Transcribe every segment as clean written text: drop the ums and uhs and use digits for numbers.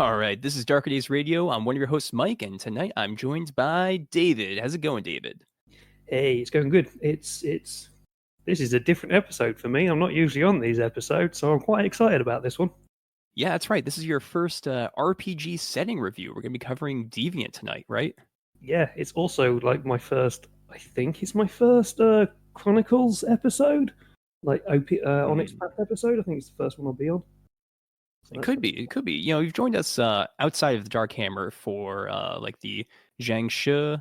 All right, this is Darker Days Radio. I'm one of your hosts, Mike, and tonight I'm joined by David. How's it going, David? Hey, it's going good. It's this is a different episode for me. I'm not usually on these episodes, so I'm quite excited about this one. Yeah, that's right. This is your first RPG setting review. We're going to be covering Deviant tonight, right? Yeah, it's also like my first. I think it's my first Chronicles episode, like Onyx Path episode. I think it's the first one I'll be on. So It could be. It could be. You know, you've joined us outside of the Dark Hammer for like the Zhang Shi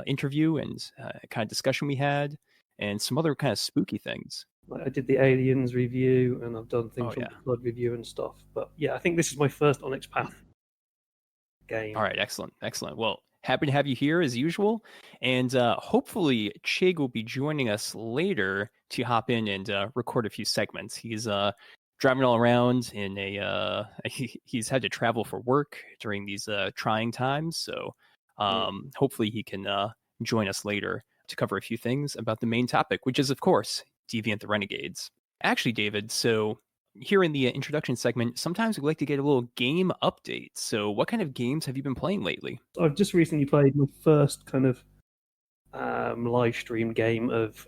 interview and kind of discussion we had, and some other kind of spooky things. Like I did the Aliens review, and I've done things from the Blood review and stuff. But yeah, I think this is my first Onyx Path game. All right, excellent, excellent. Well, happy to have you here as usual, and hopefully Chigg will be joining us later to hop in and record a few segments. He's driving all around in a he's had to travel for work during these trying times, so hopefully he can join us later to cover a few things about the main topic, which is of course Deviant the Renegades. Actually, David, so here in the introduction segment, sometimes we like to get a little game update. So what kind of games have you been playing lately? I've just recently played my first kind of live stream game of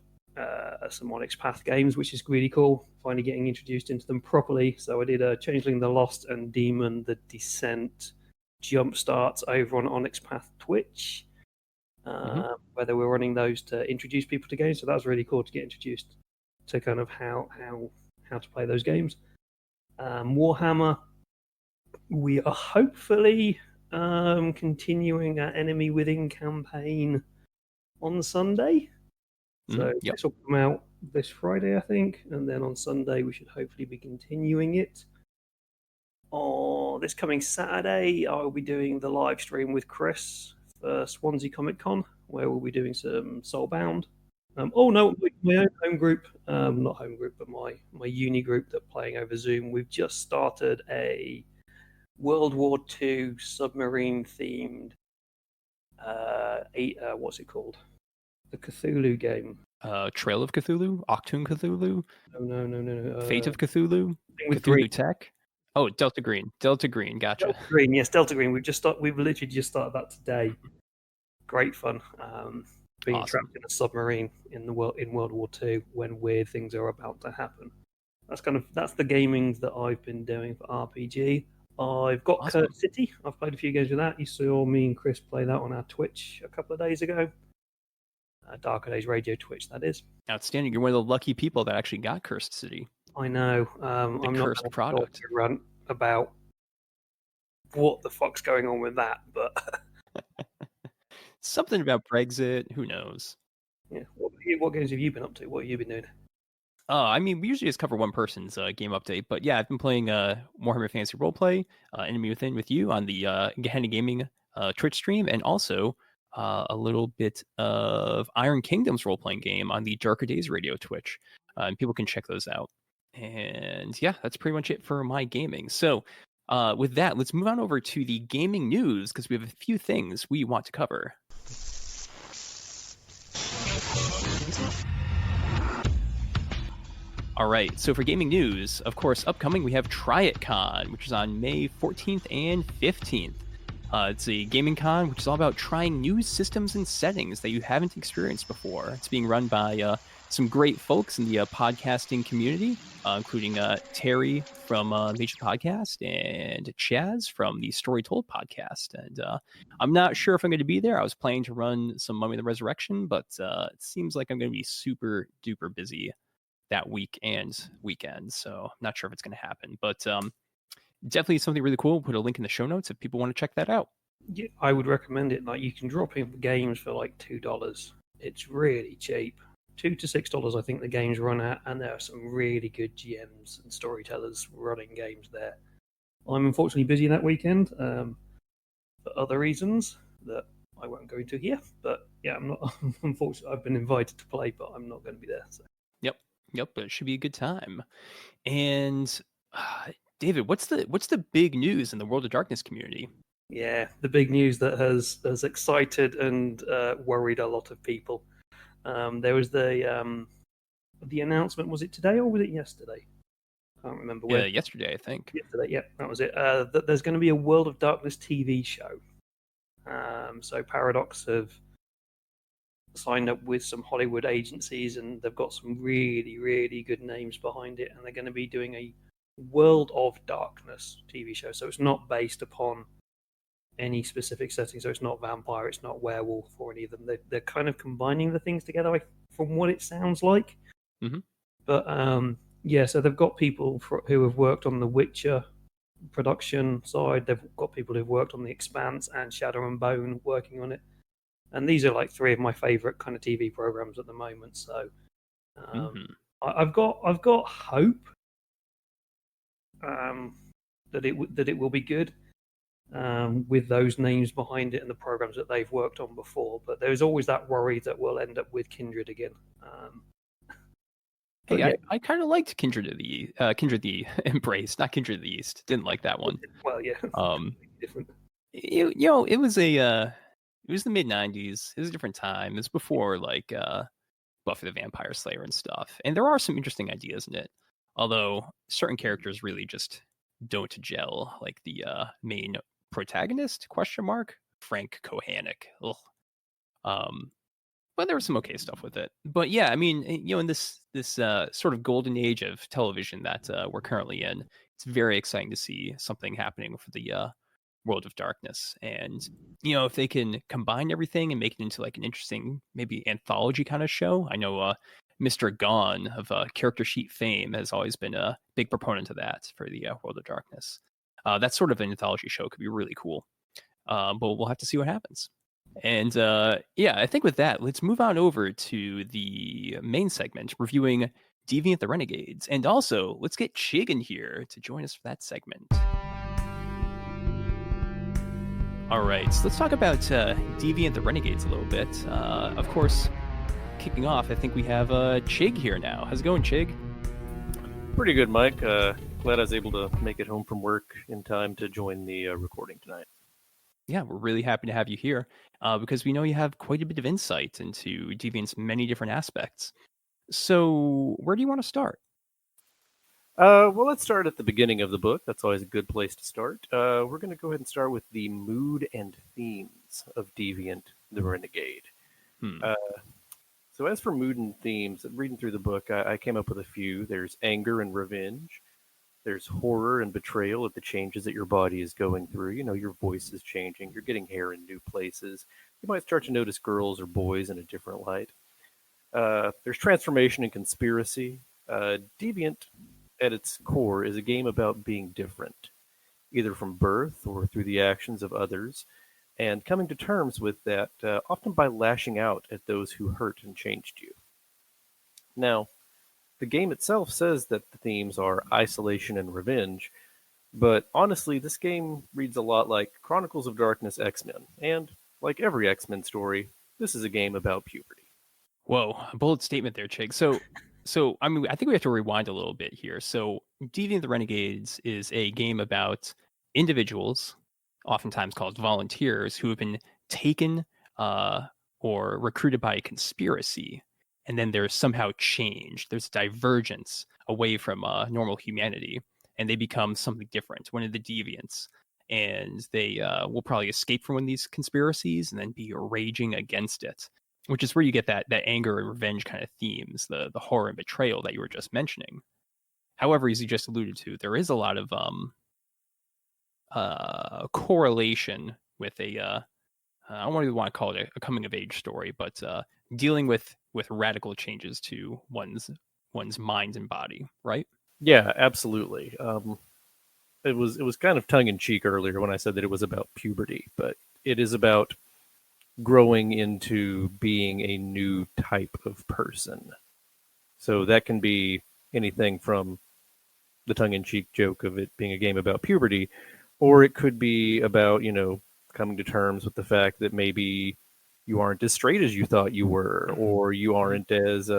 some Onyx Path games, which is really cool. Finally getting introduced into them properly. So I did Changeling the Lost and Demon the Descent jump starts over on Onyx Path Twitch, where they were running those to introduce people to games. So that was really cool to get introduced to kind of how to play those games. Warhammer, we are hopefully continuing our Enemy Within campaign on Sunday. So this will come out this Friday, I think, and then on Sunday we should hopefully be continuing it. This coming Saturday, I will be doing the live stream with Chris for Swansea Comic Con, where we'll be doing some Soulbound. My own home group, not home group, but my uni group that playing over Zoom. We've just started a World War II submarine themed, what's it called? The Cthulhu game. Trail of Cthulhu? Octoon Cthulhu? No. Fate of Cthulhu? With Cthulhu Green. Tech? Oh, Delta Green. Delta Green, gotcha. Delta Green, yes, Delta Green. We've literally just started that today. Great fun. Being trapped in a submarine in World War II when weird things are about to happen. That's the gaming that I've been doing for RPG. I've got Curse City. I've played a few games with that. You saw me and Chris play that on our Twitch a couple of days ago. Darker Days Radio Twitch, that is. Outstanding. You're one of the lucky people that actually got Cursed City. I know. I'm cursed not product. to rant about what the fuck's going on with that, but something about Brexit. Who knows? Yeah. What games have you been up to? What have you been doing? I mean, we usually just cover one person's game update, but yeah, I've been playing Warhammer Fantasy Roleplay, Enemy Within with you on the Gehenna Gaming Twitch stream, and also a little bit of Iron Kingdom's role-playing game on the Darker Days Radio Twitch. And people can check those out. And yeah, that's pretty much it for my gaming. So with that, let's move on over to the gaming news, because we have a few things we want to cover. All right, so for gaming news, of course, upcoming, we have TryItCon, which is on May 14th and 15th. It's a gaming con, which is all about trying new systems and settings that you haven't experienced before. It's being run by some great folks in the podcasting community, including Terry from Major Podcast and Chaz from the Story Told podcast. And I'm not sure if I'm going to be there. I was planning to run some Mummy the Resurrection, but it seems like I'm going to be super duper busy that week and weekend. So I'm not sure if it's going to happen, but definitely something really cool. We'll put a link in the show notes if people want to check that out. Yeah, I would recommend it. Like, you can drop in games for like $2. It's really cheap. $2 to $6, I think the games run at, and there are some really good GMs and storytellers running games there. I'm unfortunately busy that weekend for other reasons that I won't go into here. But yeah, I'm not. Unfortunately, I've been invited to play, but I'm not going to be there. So. Yep, but it should be a good time. And David, what's the big news in the World of Darkness community? Yeah, the big news that has excited and worried a lot of people. There was the announcement. Was it today or was it yesterday? can't remember where. Yesterday, I think. Yesterday, yeah, that was it. That there's going to be a World of Darkness TV show. So Paradox have signed up with some Hollywood agencies, and they've got some really, really good names behind it, and they're going to be doing a World of Darkness TV show. So it's not based upon any specific setting. So it's not vampire, it's not werewolf, or any of them. They're kind of combining the things together, from what it sounds like. Mm-hmm. But yeah, so they've got people who have worked on the Witcher production side. They've got people who've worked on The Expanse and Shadow and Bone working on it. And these are like three of my favorite kind of TV programs at the moment. So I've got hope that it will be good with those names behind it and the programs that they've worked on before. But there's always that worry that we'll end up with Kindred again. Hey, yeah. I kind of liked Kindred the Embrace, not Kindred of the East. Didn't like that one. Well, yeah. Different. It was it was the mid '90s. It was a different time. It was before like Buffy the Vampire Slayer and stuff. And there are some interesting ideas in it, although certain characters really just don't gel. Like the main protagonist ? Frank Kohanek. But there was some okay stuff with it. But yeah, I mean, in this sort of golden age of television that we're currently in, it's very exciting to see something happening for the World of Darkness. And if they can combine everything and make it into like an interesting, maybe anthology kind of show. I know Mr. Gone of character sheet fame has always been a big proponent of that for the World of Darkness. That sort of an anthology show could be really cool. But we'll have to see what happens. And yeah, I think with that, let's move on over to the main segment, reviewing Deviant the Renegades. And also, let's get Chigg in here to join us for that segment. All right, so let's talk about Deviant the Renegades a little bit. Of course, kicking off, I think we have Chigg here now. How's it going, Chigg? Pretty good, Mike. Glad I was able to make it home from work in time to join the recording tonight. Yeah, we're really happy to have you here because we know you have quite a bit of insight into Deviant's many different aspects. So, where do you want to start? Well, let's start at the beginning of the book. That's always a good place to start. We're going to go ahead and start with the mood and themes of Deviant the Renegade. So as for mood and themes, reading through the book, I came up with a few. There's anger and revenge. There's horror and betrayal at the changes that your body is going through. Your voice is changing. You're getting hair in new places. You might start to notice girls or boys in a different light. There's transformation and conspiracy. Deviant, at its core, is a game about being different, either from birth or through the actions of others, and coming to terms with that, often by lashing out at those who hurt and changed you. Now, the game itself says that the themes are isolation and revenge, but honestly, this game reads a lot like Chronicles of Darkness X-Men, and like every X-Men story, this is a game about puberty. Whoa, a bold statement there, Chigg. So I mean, I think we have to rewind a little bit here. So Deviant the Renegades is a game about individuals, oftentimes called volunteers, who have been taken or recruited by a conspiracy, and then they're somehow changed. There's a divergence away from normal humanity, and they become something different, one of the deviants. And they will probably escape from one of these conspiracies and then be raging against it, which is where you get that anger and revenge kind of themes, the horror and betrayal that you were just mentioning. However, as you just alluded to, there is a lot of correlation with I don't really want to call it a coming of age story, but dealing with radical changes to one's mind and body, right? Yeah, absolutely. It was kind of tongue in cheek earlier when I said that it was about puberty, but it is about growing into being a new type of person. So that can be anything from the tongue in cheek joke of it being a game about puberty, or it could be about, coming to terms with the fact that maybe you aren't as straight as you thought you were, or you aren't as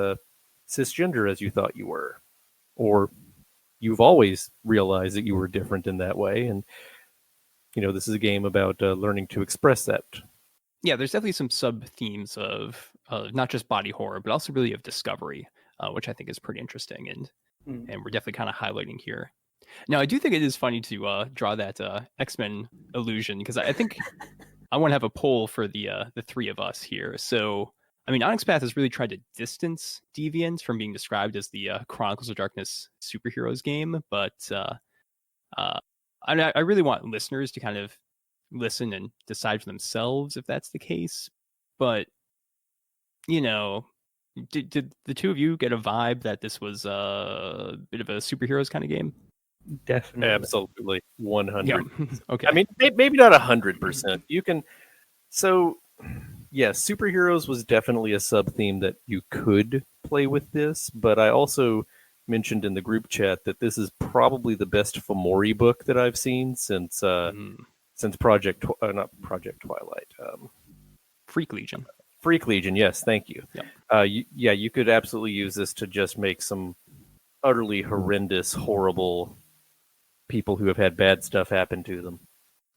cisgender as you thought you were, or you've always realized that you were different in that way. And, this is a game about learning to express that. Yeah, there's definitely some sub-themes of not just body horror, but also really of discovery, which I think is pretty interesting. And and we're definitely kind of highlighting here. Now, I do think it is funny to draw that X-Men illusion, because I think I want to have a poll for the three of us here. So, I mean, Onyx Path has really tried to distance Deviant from being described as the Chronicles of Darkness superheroes game, but I really want listeners to kind of listen and decide for themselves if that's the case. But, you know, did the two of you get a vibe that this was a bit of a superheroes kind of game? Definitely. Absolutely. 100. Yeah. Okay. I mean, maybe not 100%. You can. So, yeah, superheroes was definitely a sub theme that you could play with this, but I also mentioned in the group chat that this is probably the best Fomori book that I've seen since not Project Twilight. Freak Legion. Freak Legion, yes, thank you. Yep. You could absolutely use this to just make some utterly horrendous, horrible people who have had bad stuff happen to them.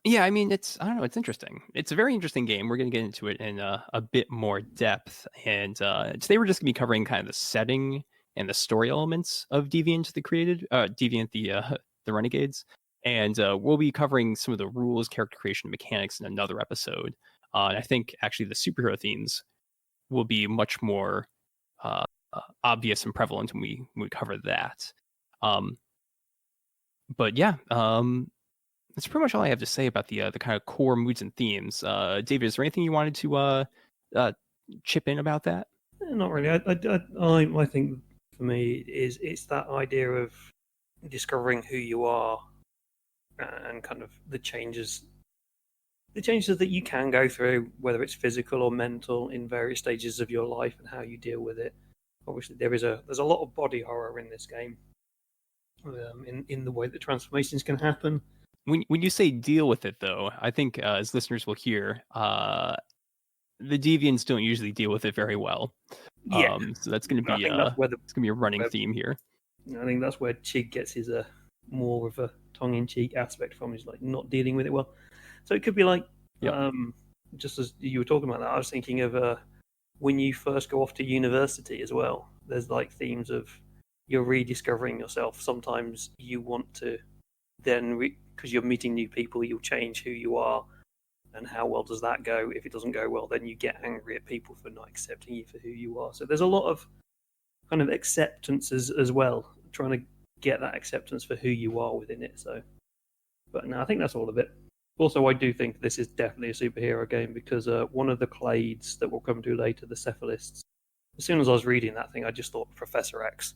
Yeah, I mean, I don't know, it's interesting. It's a very interesting game. We're going to get into it in a bit more depth. And today we're just going to be covering kind of the setting and the story elements of Deviant the Renegades. And we'll be covering some of the rules, character creation, mechanics in another episode. And I think actually the superhero themes will be much more obvious and prevalent when we cover that. But yeah, that's pretty much all I have to say about the kind of core moods and themes. David, is there anything you wanted to chip in about that? Not really. I think for me it's that idea of discovering who you are and kind of the changes that you can go through, whether it's physical or mental, in various stages of your life and how you deal with it. Obviously, there's a lot of body horror in this game, in the way that transformations can happen. When you say deal with it, though, I think as listeners will hear, the Deviants don't usually deal with it very well. Yeah. So that's going to be a running theme here. I think that's where Chigg gets his more of a tongue-in-cheek aspect from, is like not dealing with it well. So it could be like, just as you were talking about that, I was thinking of when you first go off to university as well. There's like themes of you're rediscovering yourself. Sometimes you want to then, because you're meeting new people, you'll change who you are. And how well does that go? If it doesn't go well, then you get angry at people for not accepting you for who you are. So there's a lot of kind of acceptances as well, trying to get that acceptance for who you are within it. So, but no, I think that's all of it. Also, I do think this is definitely a superhero game because one of the clades that we'll come to later, the Cephalists. As soon as I was reading that thing, I just thought Professor X.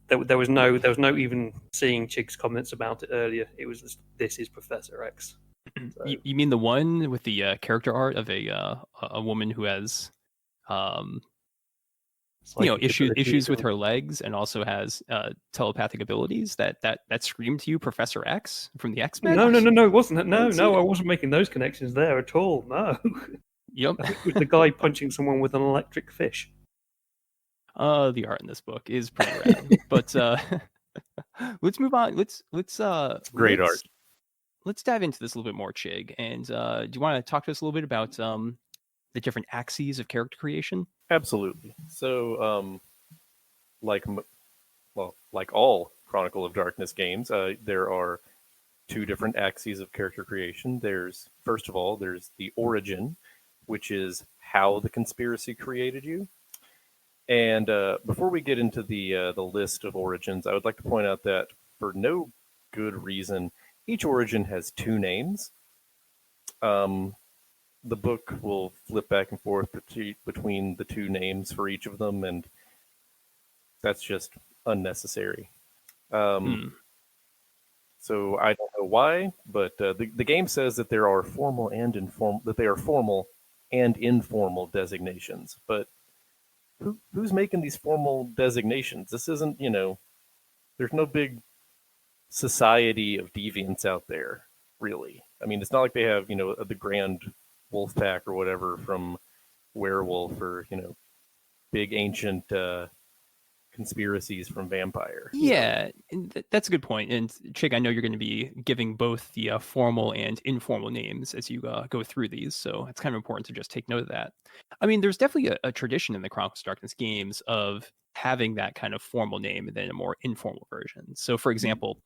There was no even seeing Chigg's comments about it earlier. It was just, this is Professor X. So. You mean the one with the character art of a woman who has issues with her legs and also has telepathic abilities that scream to you Professor X from the X-Men? No, it wasn't. No, I wasn't making those connections there at all. No. Yep. I think it was the guy punching someone with an electric fish. The art in this book is pretty rad. But let's move on. Let's great art. Let's dive into this a little bit more, Chigg. And do you want to talk to us a little bit about the different axes of character creation? Absolutely. So, like all Chronicle of Darkness games, there are two different axes of character creation. First of all, there's the origin, which is how the conspiracy created you. And before we get into the list of origins, I would like to point out that for no good reason, each origin has two names. The book will flip back and forth between the two names for each of them, and that's just unnecessary. So I don't know why, but the game says that there are formal and informal designations. But who's making these formal designations? This isn't, there's no big society of deviants out there, really. I mean, it's not like they have, the Grand Wolf Pack or whatever from Werewolf or, big ancient conspiracies from vampire. Yeah, and that's a good point. And Chigg, I know you're going to be giving both the formal and informal names as you go through these, so it's kind of important to just take note of that. I mean, there's definitely a tradition in the Chronicles of Darkness games of having that kind of formal name and then a more informal version. So, for example,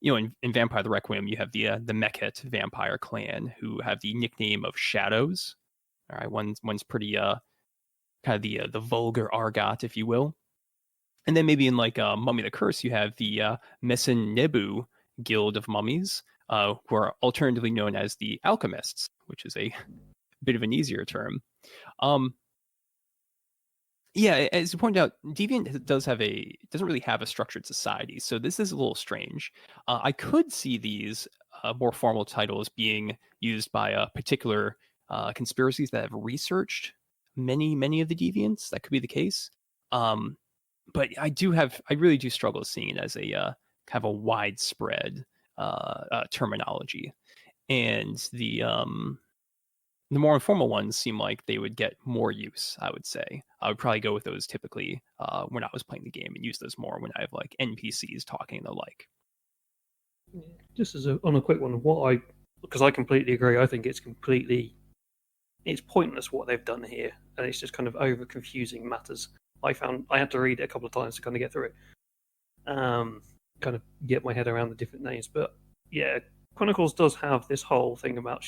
in Vampire the Requiem, you have the Mekhet vampire clan who have the nickname of Shadows. All right, one's pretty kind of the vulgar argot, if you will. And then maybe in like Mummy the Curse, you have the Mesen Nebu Guild of Mummies, who are alternatively known as the Alchemists, which is a bit of an easier term. Yeah, as you pointed out, Deviant doesn't really have a structured society, so this is a little strange. I could see these more formal titles being used by particular conspiracies that have researched many of the deviants. That could be the case. But I really do struggle seeing it as a kind of a widespread terminology, and the more informal ones seem like they would get more use. I would say I would probably go with those typically when I was playing the game, and use those more when I have like NPCs talking and the like. Just on a quick one, because I completely agree. I think it's pointless what they've done here, and it's just kind of over confusing matters. I had to read it a couple of times to kind of get through it, kind of get my head around the different names. But yeah, Chronicles does have this whole thing about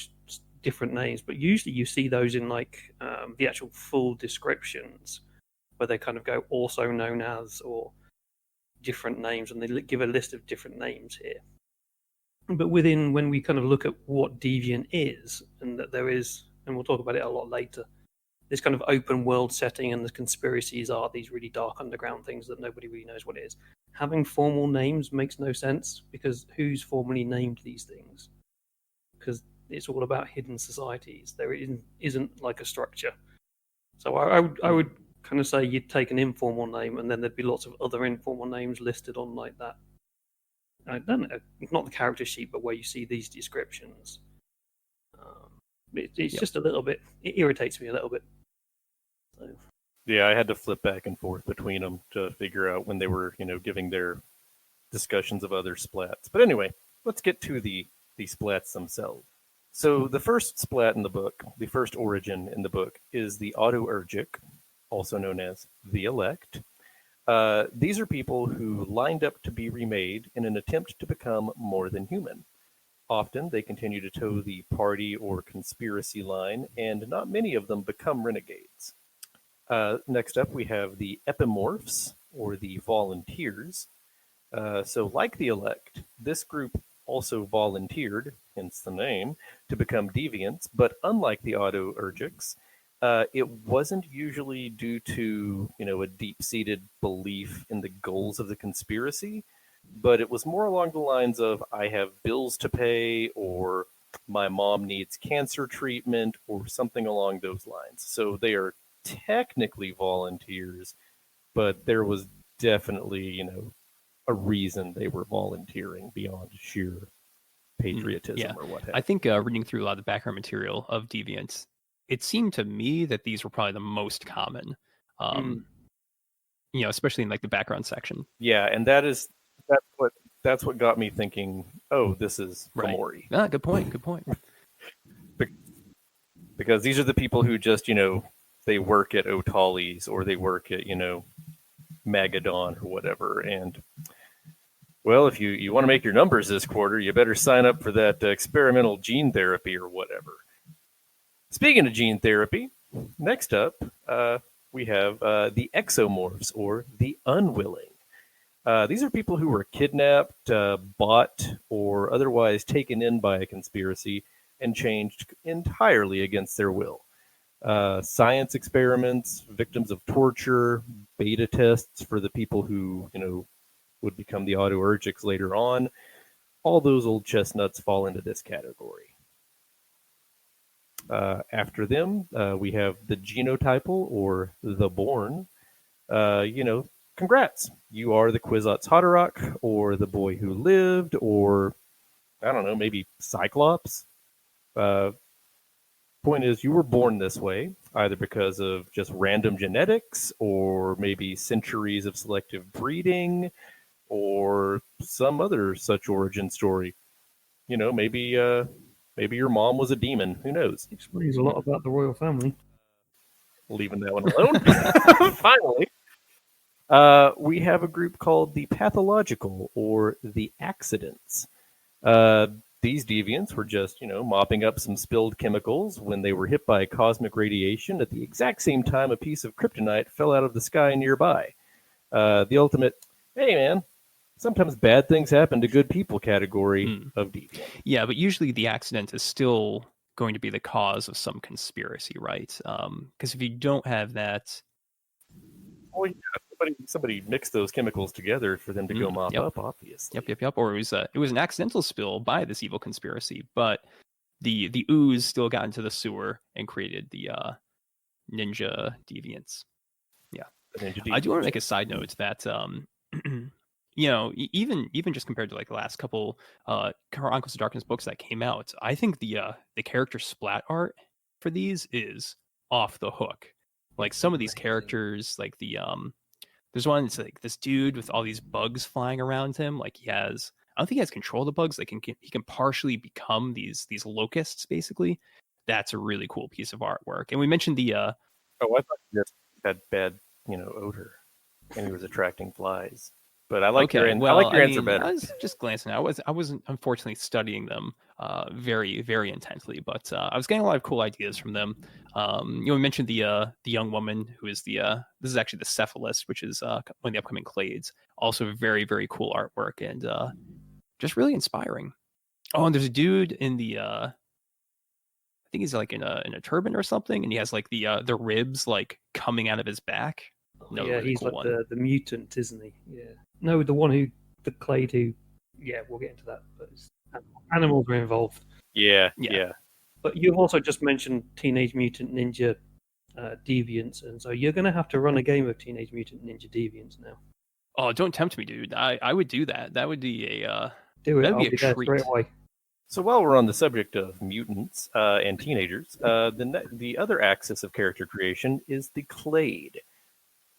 different names, but usually you see those in like the actual full descriptions, where they kind of go also known as or different names, and they give a list of different names here. But when we kind of look at what Deviant is, and that there is, and we'll talk about it a lot later, this kind of open world setting, and the conspiracies are these really dark underground things that nobody really knows what it is. Having formal names makes no sense, because who's formally named these things? Because it's all about hidden societies. There isn't like a structure. So I would kind of say you'd take an informal name, and then there'd be lots of other informal names listed on like that. I don't know, not the character sheet, but where you see these descriptions. It's just a little bit. It irritates me a little bit. So. Yeah, I had to flip back and forth between them to figure out when they were, giving their discussions of other splats. But anyway, let's get to the splats themselves. So the first splat in the book, the first origin in the book, is the Autourgic, also known as the Elect. These are people who lined up to be remade in an attempt to become more than human. Often they continue to toe the party or conspiracy line, and not many of them become renegades. Next up, we have the Epimorphs, or the Volunteers. So like the Elect, this group also volunteered, hence the name, to become deviants, but unlike the Autourgics, it wasn't usually due to, a deep-seated belief in the goals of the conspiracy, but it was more along the lines of, I have bills to pay, or my mom needs cancer treatment, or something along those lines. So they are technically volunteers, but there was definitely, a reason they were volunteering beyond sheer patriotism or what have you. I think reading through a lot of the background material of Deviants, it seemed to me that these were probably the most common, especially in like the background section. Yeah, and that's what got me thinking, oh, this is Fomori. Ah, good point. Because these are the people who just, they work at Otali's, or they work at, Magadon or whatever. And, well, if you want to make your numbers this quarter, you better sign up for that experimental gene therapy or whatever. Speaking of gene therapy, next up, we have the Exomorphs, or the Unwilling. These are people who were kidnapped, bought, or otherwise taken in by a conspiracy and changed entirely against their will. Science experiments, victims of torture, beta tests for the people who, would become the Autourgics later on. All those old chestnuts fall into this category. After them, we have the Genotypal, or the Born. Congrats. You are the Kwisatz Haderach, or the Boy Who Lived, or, I don't know, maybe Cyclops. Point is, you were born this way. either because of just random genetics or maybe centuries of selective breeding or some other such origin story. Maybe your mom was a demon. Who knows? Explains a lot about the royal family. Leaving that one alone. Finally, we have a group called the Pathological or the Accidents. These deviants were just, mopping up some spilled chemicals when they were hit by cosmic radiation at the exact same time a piece of kryptonite fell out of the sky nearby. The ultimate, hey man, sometimes bad things happen to good people category of deviant. Yeah, but usually the accident is still going to be the cause of some conspiracy, right? Because if you don't have that... Well, yeah, somebody mixed those chemicals together for them to go mop up, obviously. Yep. Or it was an accidental spill by this evil conspiracy, but the ooze still got into the sewer and created the ninja deviants. Yeah. I do want to make a side note that even just compared to like the last couple Chronicles of Darkness books that came out, I think the character splat art for these is off the hook. Like some of these characters, like there's one that's like this dude with all these bugs flying around him. Like I don't think he has control of the bugs. Like he can partially become these locusts, basically. That's a really cool piece of artwork. And we mentioned the I thought he just had bad, odor, and he was attracting flies. But I like your answer better. I was just glancing. I wasn't unfortunately studying them very, very intensely, but I was getting a lot of cool ideas from them. We mentioned the young woman who is this is actually the Cephalus, which is one of the upcoming clades. Also very, very cool artwork and just really inspiring. Oh, and there's a dude in the I think he's like in a turban or something, and he has like the ribs like coming out of his back. No, yeah, really he's cool like the mutant, isn't he? Yeah. No, the clade who. Yeah, we'll get into that. But animals are involved. Yeah. But you've also just mentioned Teenage Mutant Ninja Deviants, and so you're going to have to run a game of Teenage Mutant Ninja Deviants now. Oh, don't tempt me, dude. I would do that. That would be a do it. That'd be a treat. Straight away. So while we're on the subject of mutants and teenagers, the other axis of character creation is the clade.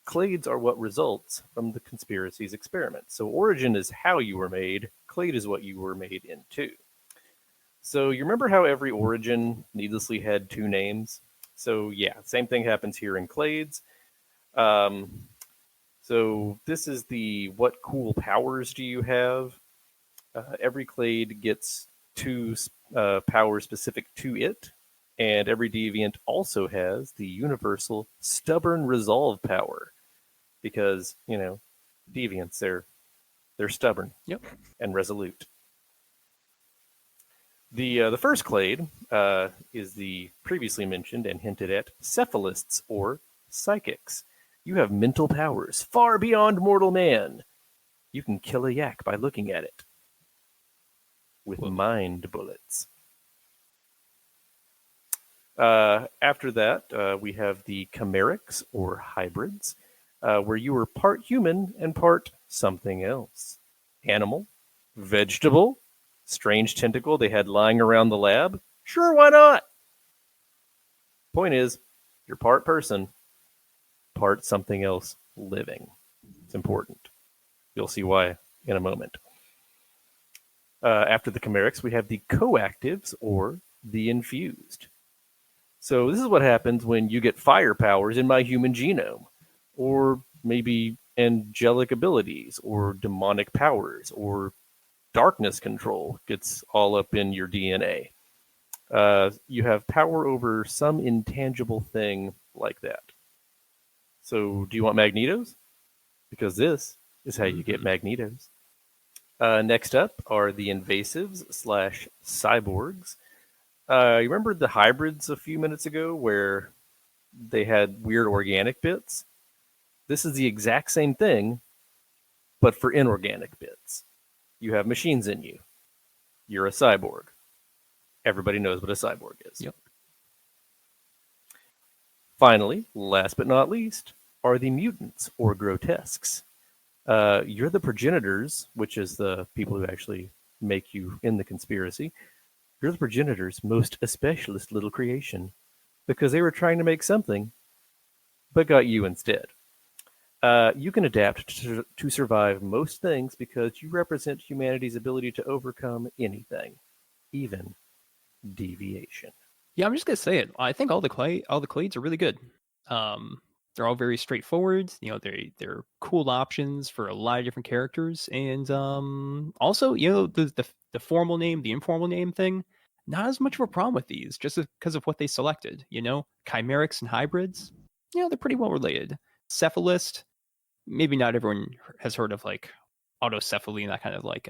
Clades are what results from the conspiracy's experiment. So origin is how you were made. Clade is what you were made into. So you remember how every origin needlessly had two names? So yeah, same thing happens here in clades. So this is the what cool powers do you have? Every clade gets two powers specific to it. And every deviant also has the universal stubborn resolve power. Because, deviants, they're stubborn and resolute. The first clade is the previously mentioned and hinted at cephalists or psychics. You have mental powers far beyond mortal man. You can kill a yak by looking at it. With mind bullets. After that, we have the chimerics or hybrids, where you were part human and part something else. Animal, vegetable, strange tentacle they had lying around the lab. Sure, why not? Point is, you're part person, part something else living. It's important. You'll see why in a moment. After the chimerics, we have the coactives or the infused. So this is what happens when you get fire powers in my human genome, or maybe angelic abilities, or demonic powers, or darkness control gets all up in your DNA. You have power over some intangible thing like that. So do you want magnetos? Because this is how you get magnetos. Next up are the invasives / cyborgs. You remember the hybrids a few minutes ago where they had weird organic bits? This is the exact same thing, but for inorganic bits. You have machines in you. You're a cyborg. Everybody knows what a cyborg is. Yep. Finally, last but not least, are the mutants or grotesques. You're the progenitors, which is the people who actually make you in the conspiracy. You're the progenitor's most specialist little creation. because they were trying to make something, but got you instead. You can adapt to survive most things because you represent humanity's ability to overcome anything, even deviation. Yeah, I'm just gonna say it. I think all the clades are really good. They're all very straightforward. They're cool options for a lot of different characters, and also the formal name, the informal name thing, not as much of a problem with these, just because of what they selected. Chimerics and hybrids, they're pretty well related. Cephalist, maybe not everyone has heard of like autocephaly and that kind of like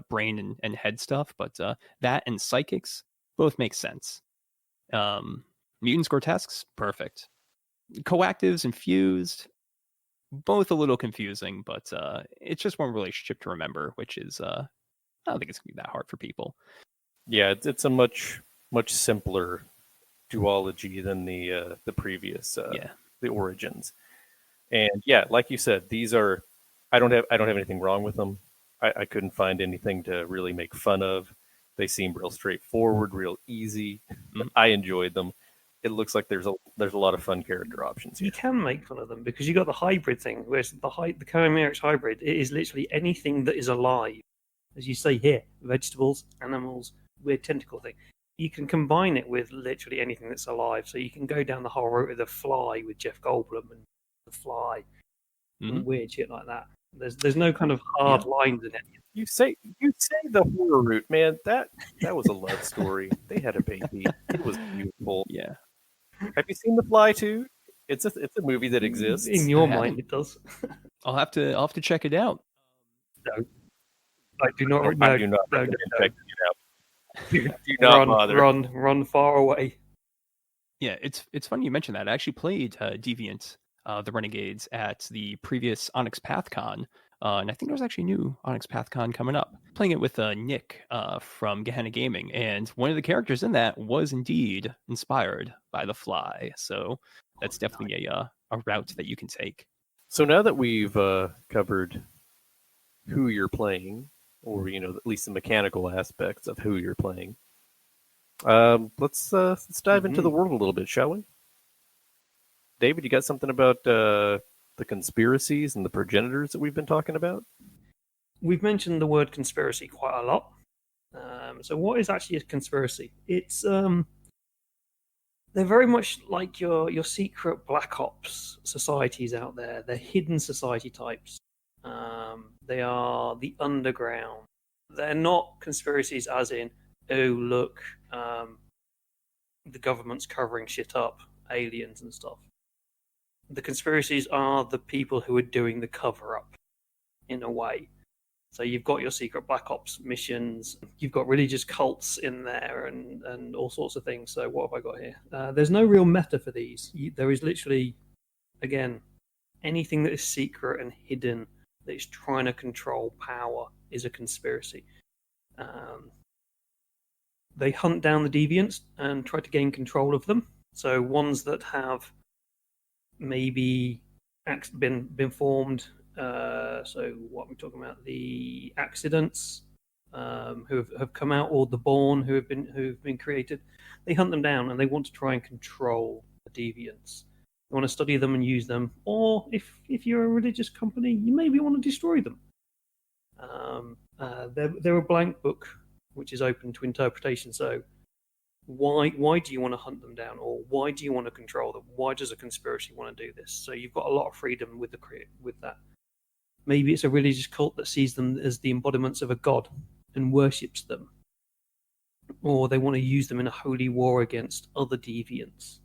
brain and head stuff, but that and psychics both make sense. Mutants, grotesques, perfect. Coactives and fused, both a little confusing, but it's just one relationship to remember, which is I don't think it's gonna be that hard for people. Yeah, it's a much simpler duology than the previous the origins. And yeah, like you said, these are I don't have anything wrong with them. I couldn't find anything to really make fun of. They seem real straightforward, real easy. Mhm. I enjoyed them. It looks like there's a lot of fun character options here. You can make fun of them because you got the hybrid thing, whereas the Chimerics hybrid, it is literally anything that is alive. As you say here, vegetables, animals, weird tentacle thing. You can combine it with literally anything that's alive. So you can go down the whole route of the Fly with Jeff Goldblum and the Fly and weird shit like that. There's no kind of hard lines in it. You say the horror route, man. That was a love story. They had a baby. It was beautiful. Yeah. Have you seen The Fly too? It's a movie that exists. In your mind, it does. I'll have to check it out. No, I do not. I do not recommend checking it out. Do not bother. Run far away. Yeah, it's funny you mentioned that. I actually played Deviant, the Renegades, at the previous Onyx PathCon, and I think there's actually a new Onyx PathCon coming up. Playing it with Nick from Gehenna Gaming, and one of the characters in that was indeed inspired by the Fly. So that's definitely a route that you can take. So now that we've covered who you're playing, or at least the mechanical aspects of who you're playing, let's dive into the world a little bit, shall we? David, you got something about the conspiracies and the progenitors that we've been talking about? We've mentioned the word conspiracy quite a lot. So what is actually a conspiracy? It's they're very much like your secret black ops societies out there. They're hidden society types. They are the underground. They're not conspiracies as in, oh look, the government's covering shit up, aliens and stuff. The conspiracies are the people who are doing the cover-up, in a way. So you've got your secret black ops missions, you've got religious cults in there, and all sorts of things. So what have I got here? There's no real meta for these. There is literally, again, anything that is secret and hidden that is trying to control power is a conspiracy. They hunt down the deviants and try to gain control of them. So ones that have maybe been formed. So what are we talking about? The accidents who have come out, or the born who've been created. They hunt them down and they want to try and control the deviants. You want to study them and use them, or if you're a religious company, you maybe want to destroy them. They're a blank book which is open to interpretation. So why do you want to hunt them down, or why do you want to control them? Why does a conspiracy want to do this? So you've got a lot of freedom with that. Maybe it's a religious cult that sees them as the embodiments of a god and worships them, or they want to use them in a holy war against other deviants.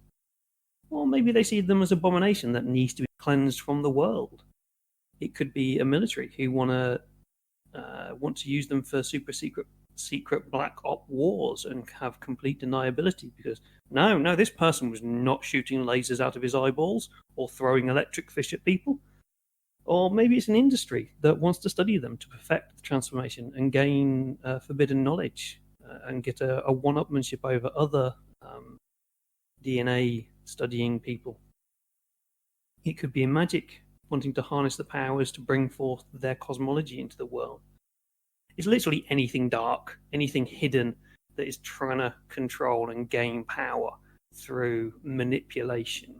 Or maybe they see them as an abomination that needs to be cleansed from the world. It could be a military who want to use them for super secret black op wars and have complete deniability because no, this person was not shooting lasers out of his eyeballs or throwing electric fish at people. Or maybe it's an industry that wants to study them to perfect the transformation and gain forbidden knowledge and get a one-upmanship over other DNA studying people. It could be in magic, wanting to harness the powers to bring forth their cosmology into the world. It's literally anything dark, anything hidden that is trying to control and gain power. through manipulation.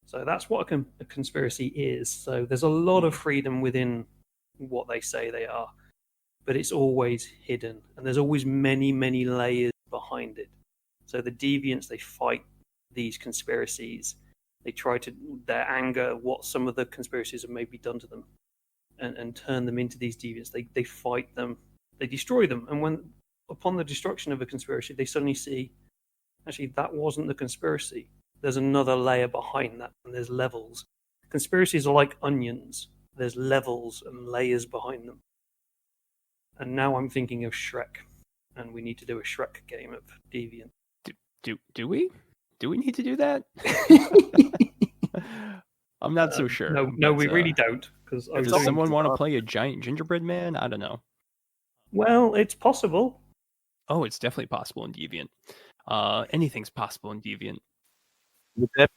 So that's what a conspiracy is. So there's a lot of freedom within what they say they are, but it's always hidden, and there's always many, many layers behind it. So the deviants, they fight these conspiracies. They try to, their anger, what some of the conspiracies have maybe done to them, and turn them into these deviants. They fight them, they destroy them, and when upon the destruction of a conspiracy, they suddenly see, actually, that wasn't the conspiracy. There's another layer behind that, and there's levels. Conspiracies are like onions. There's levels and layers behind them. And now I'm thinking of Shrek, and we need to do a Shrek game of Deviant. Do we? Do we need to do that? I'm not so sure. No, we really don't. Because does someone want to play a giant gingerbread man? I don't know. Well, it's possible. Oh, it's definitely possible in Deviant. Anything's possible in Deviant. Would that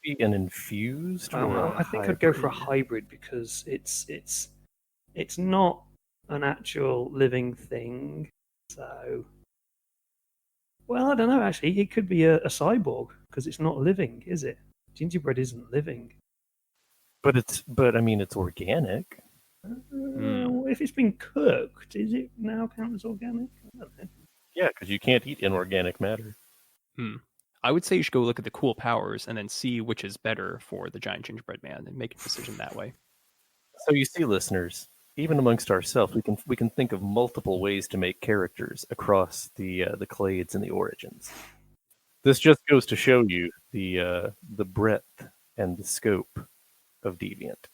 be an infused? I think I'd go for a hybrid, because it's not an actual living thing. So, well, I don't know. Actually, it could be a cyborg, because it's not living, is it? Gingerbread isn't living. But I mean, it's organic. If it's been cooked, is it now count as organic? I don't know. Yeah, because you can't eat inorganic matter. I would say you should go look at the cool powers and then see which is better for the giant gingerbread man and make a decision that way. So you see, listeners, even amongst ourselves, we can think of multiple ways to make characters across the clades and the origins. This just goes to show you the breadth and the scope of Deviant.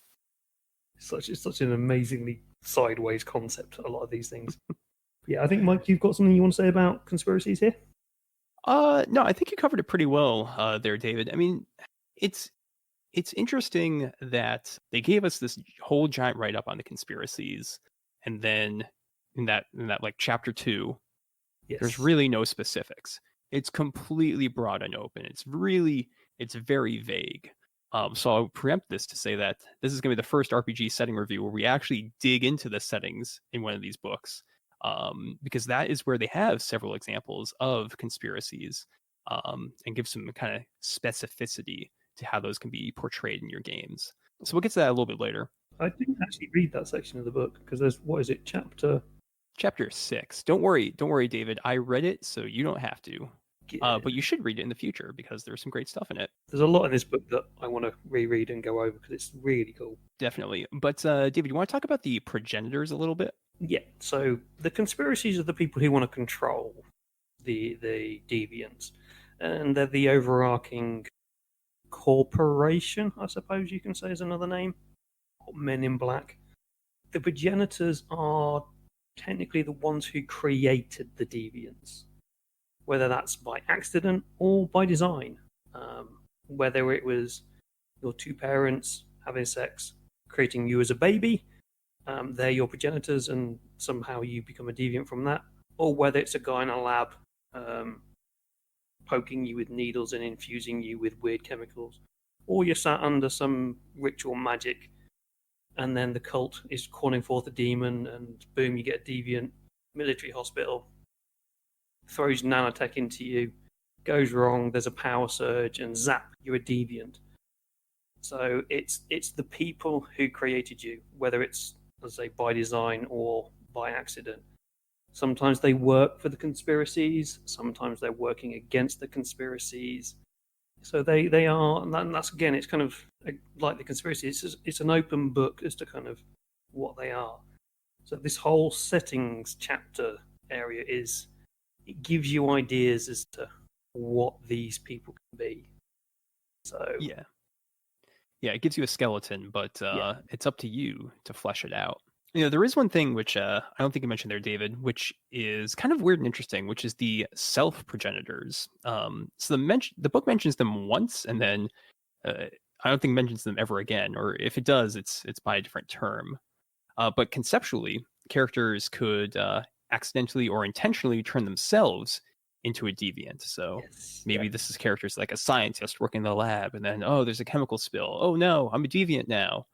It's such an amazingly sideways concept, a lot of these things. Yeah, I think, Mike, you've got something you want to say about conspiracies here? No, I think you covered it pretty well there, David. I mean, it's interesting that they gave us this whole giant write-up on the conspiracies, and then in that like chapter 2, there's really no specifics. It's completely broad and open. It's very vague. So I'll preempt this to say that this is going to be the first RPG setting review where we actually dig into the settings in one of these books. Because that is where they have several examples of conspiracies, and give some kind of specificity to how those can be portrayed in your games. So we'll get to that a little bit later. I didn't actually read that section of the book, because there's, what is it, chapter 6. Don't worry, David. I read it, so you don't have to. But you should read it in the future, because there's some great stuff in it. There's a lot in this book that I want to reread and go over, because it's really cool. Definitely. But David, you want to talk about the progenitors a little bit? Yeah, so the conspiracies are the people who want to control the deviants, and they're the overarching corporation, I suppose you can say is another name, Men in Black. The progenitors are technically the ones who created the deviants, whether that's by accident or by design. Whether it was your two parents having sex, creating you as a baby, they're your progenitors, and somehow you become a deviant from that, or whether it's a guy in a lab poking you with needles and infusing you with weird chemicals, or you're sat under some ritual magic, and then the cult is calling forth a demon, and boom, you get a deviant. Military hospital throws nanotech into you, goes wrong, there's a power surge, and zap, you're a deviant. So it's the people who created you, whether it's, let's say, by design or by accident. Sometimes they work for the conspiracies, sometimes they're working against the conspiracies. So they are, and that's, again, it's kind of like the conspiracy. It's an open book as to kind of what they are. So this whole settings chapter area it gives you ideas as to what these people can be. So yeah, it gives you a skeleton, but it's up to you to flesh it out. There is one thing which I don't think you mentioned there, David, which is kind of weird and interesting, which is the self-progenitors. So the book mentions them once, and then I don't think it mentions them ever again, or if it does, it's by a different term. But conceptually, characters could accidentally or intentionally turn themselves into a deviant. So maybe this is characters like a scientist working in the lab, and then, there's a chemical spill. Oh no, I'm a deviant now.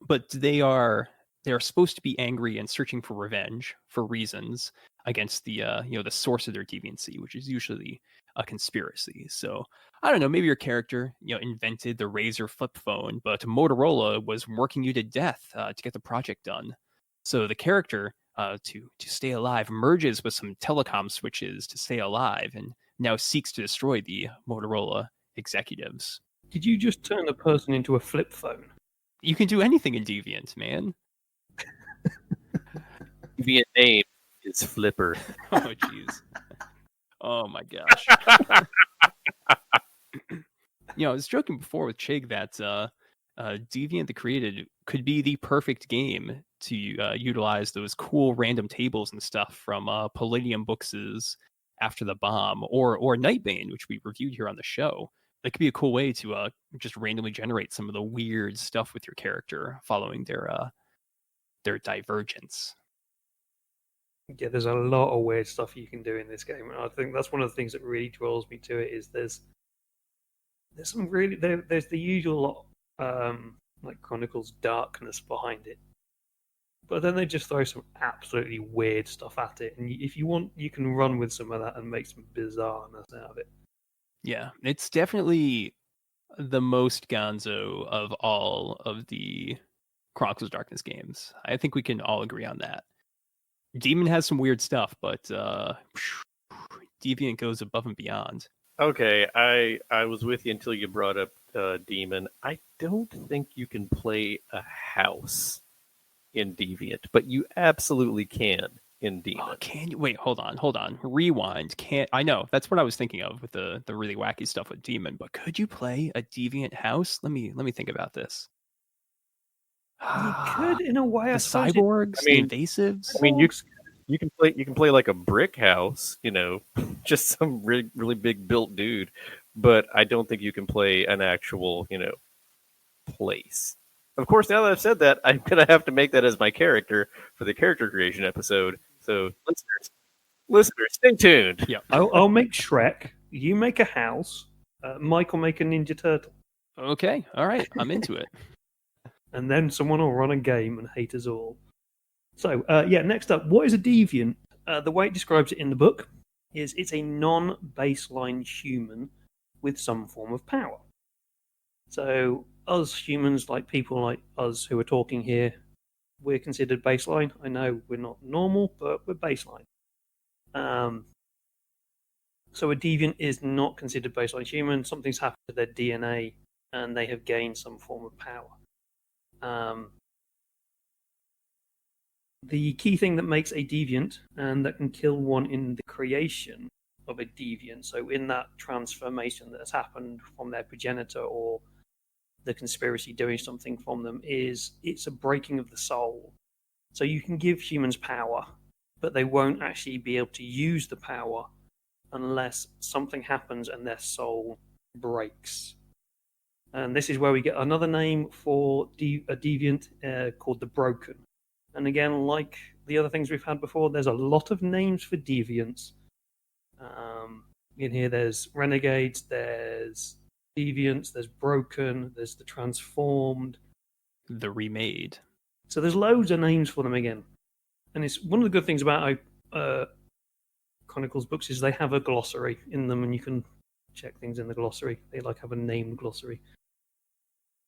But they are they're supposed to be angry and searching for revenge for reasons against the the source of their deviancy, which is usually a conspiracy. So I don't know, maybe your character invented the Razor flip phone, but Motorola was working you to death to get the project done. So the character to stay alive merges with some telecom switches to stay alive, and now seeks to destroy the Motorola executives. Did you just turn a person into a flip phone? You can do anything in Deviant, man. Deviant name is Flipper. Oh, jeez. Oh, my gosh. I was joking before with Chigg that Deviant the Created could be the perfect game to utilize those cool random tables and stuff from Palladium Books' After the Bomb or Nightbane, which we reviewed here on the show. That could be a cool way to just randomly generate some of the weird stuff with your character following their divergence. Yeah, there's a lot of weird stuff you can do in this game, and I think that's one of the things that really draws me to it. Is there's some really there's the usual like Chronicles of Darkness behind it, but then they just throw some absolutely weird stuff at it, and if you want, you can run with some of that and make some bizarreness out of it. Yeah, it's definitely the most gonzo of all of the Chronicles of Darkness games. I think we can all agree on that. Demon has some weird stuff, but Deviant goes above and beyond. Okay, I was with you until you brought up Demon. I don't think you can play a house in Deviant, but you absolutely can in Demon. Oh, can you? Wait, hold on. Rewind. I know, that's what I was thinking of with the really wacky stuff with Demon, but could you play a Deviant house? Let me think about this. You could, in a way, the cyborgs, the invasives. I mean, you can play like a brick house, just some really, really big built dude, but I don't think you can play an actual, place. Of course, now that I've said that, I'm gonna have to make that as my character for the character creation episode. So, listeners, stay tuned. Yeah, I'll make Shrek. You make a house. Mike will make a Ninja Turtle. Okay, all right, I'm into it. And then someone will run a game and hate us all. So, next up, what is a deviant? The way it describes it in the book is it's a non-baseline human with some form of power. So, us humans, like people like us who are talking here, we're considered baseline. I know we're not normal, but we're baseline. So a deviant is not considered baseline human. Something's happened to their DNA, and they have gained some form of power. The key thing that makes a deviant and that can kill one in the creation of a deviant, so in that transformation that has happened from their progenitor or the conspiracy doing something from them, is it's a breaking of the soul. So you can give humans power, but they won't actually be able to use the power unless something happens and their soul breaks. And this is where we get another name for a deviant called the Broken. And again, like the other things we've had before, there's a lot of names for deviants. In here, there's Renegades, there's Deviants, there's Broken, there's the Transformed, the Remade. So there's loads of names for them again. And it's one of the good things about Chronicles books is they have a glossary in them, and you can check things in the glossary. They have a named glossary.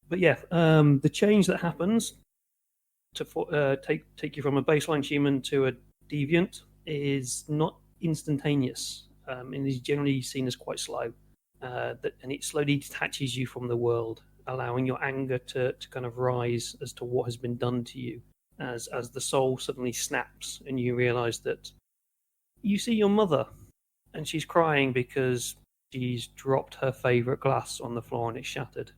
But yeah, the change that happens to take you from a baseline human to a deviant is not instantaneous, and is generally seen as quite slow. And it slowly detaches you from the world, allowing your anger to kind of rise as to what has been done to you, as the soul suddenly snaps and you realize that you see your mother and she's crying because she's dropped her favorite glass on the floor and it's shattered.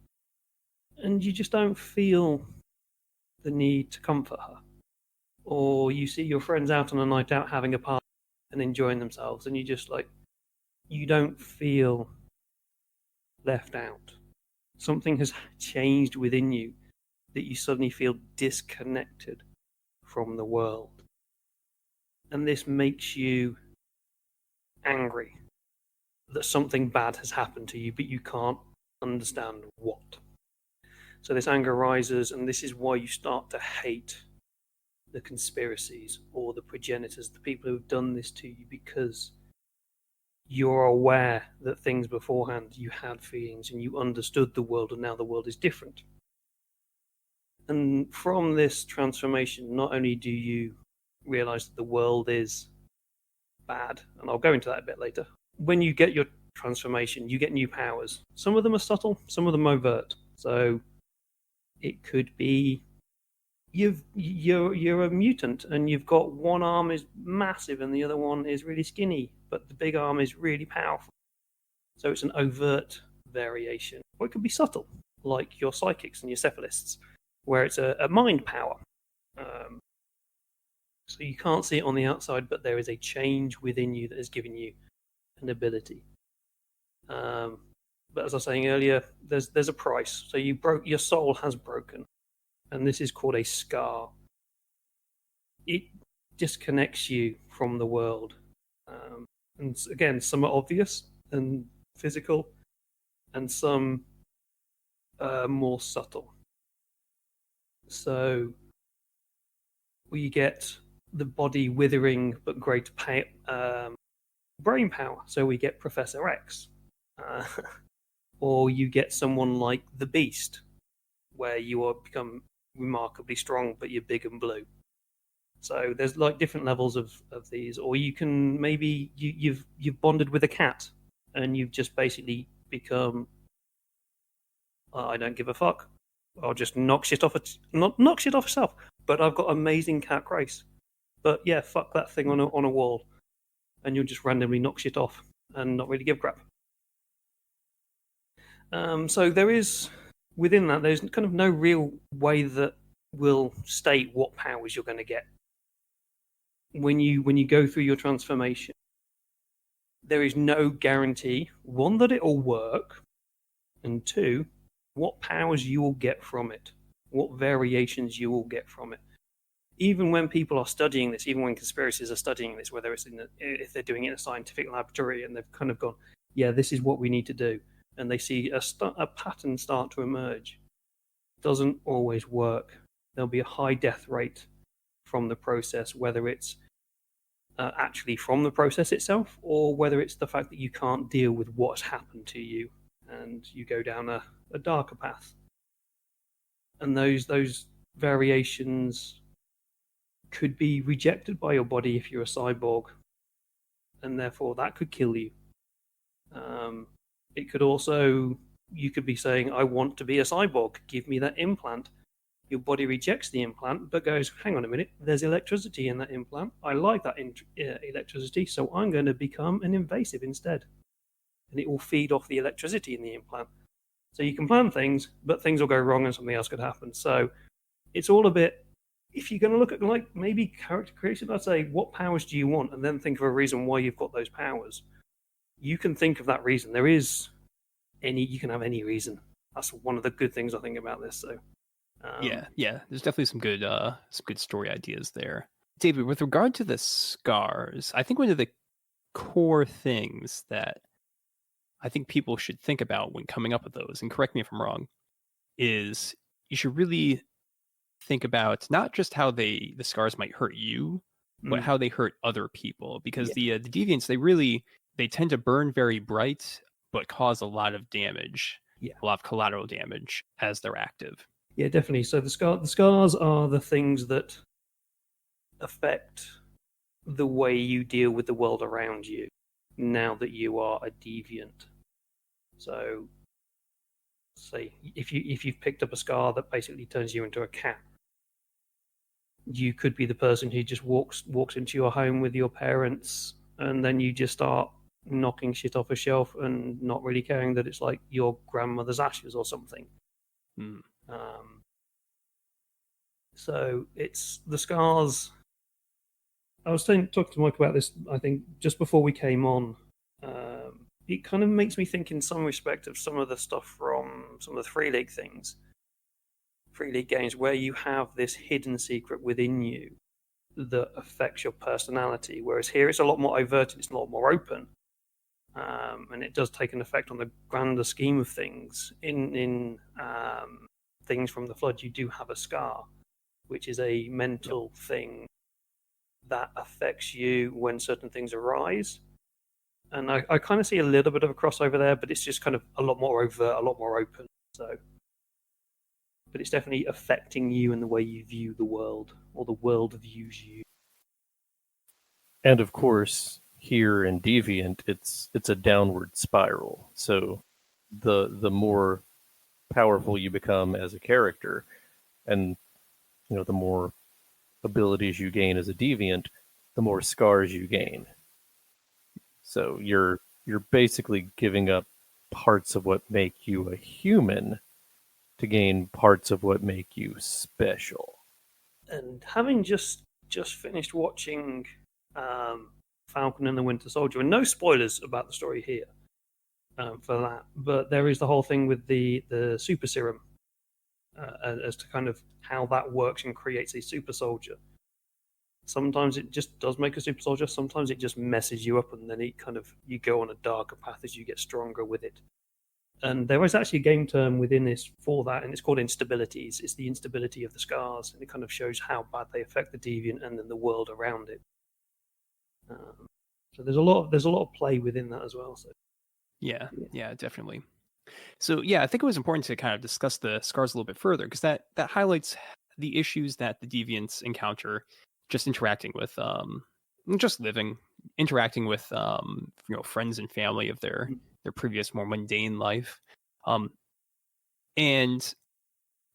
And you just don't feel the need to comfort her. Or you see your friends out on a night out having a party and enjoying themselves, and you just you don't feel left out. Something has changed within you that you suddenly feel disconnected from the world. And this makes you angry that something bad has happened to you, but you can't understand what. So this anger rises, and this is why you start to hate the conspiracies or the progenitors, the people who've done this to you, because you're aware that things beforehand, you had feelings and you understood the world, and now the world is different. And from this transformation, not only do you realize that the world is bad, and I'll go into that a bit later, when you get your transformation, you get new powers. Some of them are subtle, some of them overt. So it could be you're a mutant and you've got one arm is massive and the other one is really skinny, but the big arm is really powerful. So it's an overt variation. Or it could be subtle, like your psychics and your cephalists, where it's a mind power. So you can't see it on the outside, but there is a change within you that has given you an ability. But as I was saying earlier, there's a price. So your soul has broken, and this is called a scar. It disconnects you from the world, and again, some are obvious and physical, and some more subtle. So we get the body withering but greater brain power. So we get Professor X. Or you get someone like the Beast, where you become remarkably strong, but you're big and blue. So there's like different levels of these. Or you can maybe you've bonded with a cat, and you've just basically become I don't give a fuck. I'll just knock shit off itself. But I've got amazing cat grace. But yeah, fuck that thing on a wall, and you'll just randomly knock shit off and not really give a crap. So there is, within that, there's kind of no real way that will state what powers you're going to get. When you go through your transformation, there is no guarantee, one, that it will work, and two, what powers you will get from it, what variations you will get from it. Even when people are studying this, even when conspiracies are studying this, whether it's if they're doing it in a scientific laboratory and they've kind of gone, yeah, this is what we need to do, and they see a pattern start to emerge, doesn't always work. There'll be a high death rate from the process, whether it's actually from the process itself, or whether it's the fact that you can't deal with what's happened to you and you go down a darker path. And those variations could be rejected by your body if you're a cyborg, and therefore that could kill you. It could also, you could be saying, I want to be a cyborg, give me that implant. Your body rejects the implant, but goes, hang on a minute, there's electricity in that implant. I like that electricity, so I'm going to become an invasive instead. And it will feed off the electricity in the implant. So you can plan things, but things will go wrong and something else could happen. So it's all a bit, if you're going to look at like maybe character creation, I'd say, what powers do you want? And then think of a reason why you've got those powers. You can think of that reason. You can have any reason. That's one of the good things I think about this. So yeah, there's definitely some good story ideas there. David, with regard to the scars, I think one of the core things that I think people should think about when coming up with those, and correct me if I'm wrong, is you should really think about not just how the scars might hurt you, but how they hurt other people. Because the deviants, they tend to burn very bright, but cause a lot of damage, a lot of collateral damage as they're active. Yeah, definitely. So the scars are the things that affect the way you deal with the world around you now that you are a deviant. So, say if you've picked up a scar that basically turns you into a cat, you could be the person who just walks into your home with your parents, and then you just start knocking shit off a shelf and not really caring that it's like your grandmother's ashes or something. So it's the scars. I was talking to Mike about this, I think, just before we came on. It kind of makes me think in some respect of some of the stuff from some of the Free League things. Free League games where you have this hidden secret within you that affects your personality, whereas here it's a lot more overt and it's a lot more open. And it does take an effect on the grander scheme of things. In things from the Flood, you do have a scar, which is a mental thing that affects you when certain things arise. And I kind of see a little bit of a crossover there, but it's just kind of a lot more overt, a lot more open. So, but it's definitely affecting you in the way you view the world, or the world views you. And of course, here in Deviant, it's a downward spiral. So the more powerful you become as a character, and the more abilities you gain as a deviant, the more scars you gain. So you're basically giving up parts of what make you a human to gain parts of what make you special. And having just finished watching Falcon and the Winter Soldier, and no spoilers about the story here for that, but there is the whole thing with the super serum as to kind of how that works and creates a super soldier. Sometimes it just does make a super soldier. Sometimes it just messes you up, and then you go on a darker path as you get stronger with it. And there is actually a game term within this for that, and it's called instabilities. It's the instability of the scars, and it kind of shows how bad they affect the deviant and then the world around it. So there's a lot of play within that as well. So yeah, definitely. So yeah, I think it was important to kind of discuss the scars a little bit further, because that highlights the issues that the deviants encounter just interacting with interacting with friends and family of their previous more mundane life. And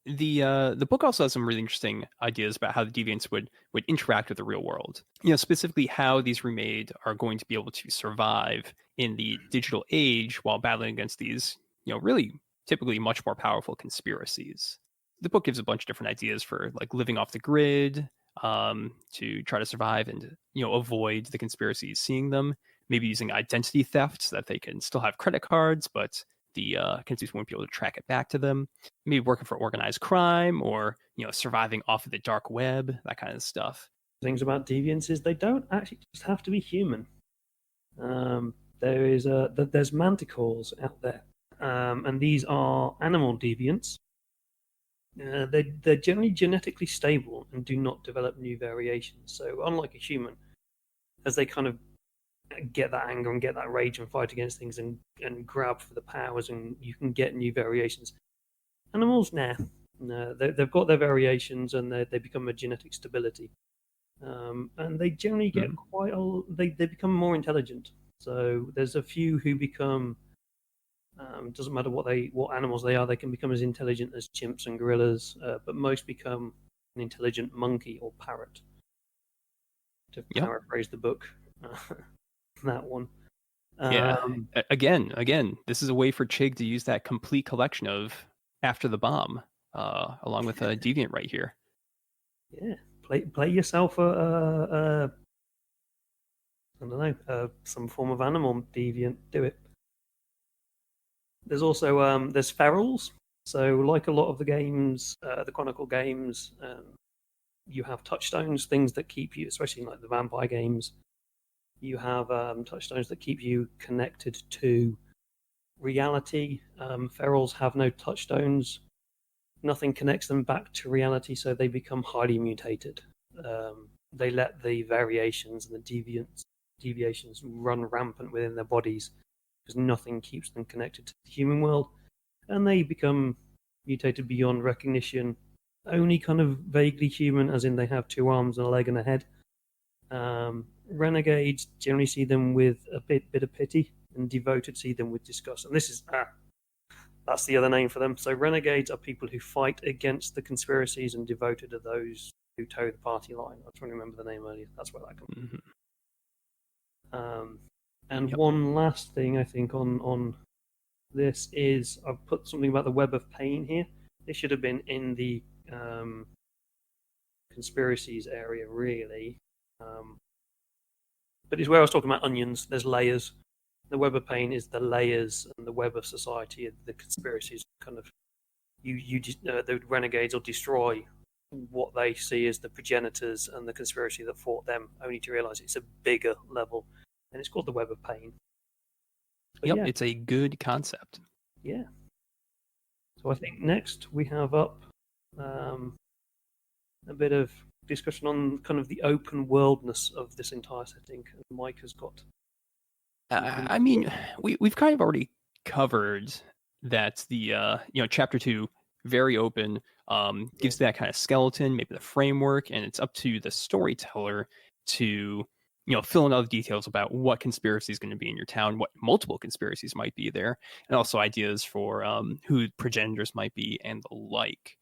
the book also has some really interesting ideas about how the deviants would interact with the real world. Specifically how these remade are going to be able to survive in the digital age while battling against these, really typically much more powerful conspiracies. The book gives a bunch of different ideas for like living off the grid, to try to survive and avoid the conspiracies seeing them. Maybe using identity theft so that they can still have credit cards, but the conspiracies won't be able to track it back to them. Maybe working for organized crime, or surviving off of the dark web, that kind of stuff. Things about deviants is they don't actually just have to be human. There's manticores out there, and these are animal deviants. They're generally genetically stable and do not develop new variations. So unlike a human, as they kind of get that anger and get that rage and fight against things and grab for the powers, and you can get new variations. Animals, they've got their variations, and they become a genetic stability, and they generally get they become more intelligent. So there's a few who become doesn't matter what animals they are, they can become as intelligent as chimps and gorillas, but most become an intelligent monkey or parrot, to paraphrase the book. That one. Again, this is a way for Chigg to use that complete collection of After the Bomb, along with a Deviant right here. Yeah, play yourself I don't know, some form of animal deviant. Do it. There's also there's ferals. So like a lot of the games, the Chronicle games, you have touchstones, things that keep you, especially like the vampire games. You have touchstones that keep you connected to reality. Ferals have no touchstones. Nothing connects them back to reality, so they become highly mutated. They let the variations and the deviations run rampant within their bodies, because nothing keeps them connected to the human world, and they become mutated beyond recognition, only kind of vaguely human, as in they have 2 arms and a leg and a head. Renegades generally see them with a bit of pity, and devoted see them with disgust. And this is that's the other name for them. So renegades are people who fight against the conspiracies, and devoted are those who toe the party line. I was trying to remember the name earlier. That's where that comes from. And one last thing I think on this is I've put something about the web of pain here. This should have been in the conspiracies area, really. But it's where I was talking about onions. There's layers. The web of pain is the layers, and the web of society, the conspiracies. Kind of, the renegades will destroy what they see as the progenitors and the conspiracy that fought them, only to realize it's a bigger level, and it's called the web of pain. But it's a good concept. Yeah. So I think next we have up a bit of discussion on kind of the open worldness of this entire setting. Mike has got. I mean, we've kind of already covered that the chapter 2, very open, gives that kind of skeleton, maybe the framework, and it's up to the storyteller to fill in all the details about what conspiracy is going to be in your town, what multiple conspiracies might be there, and also ideas for who progenitors might be and the like.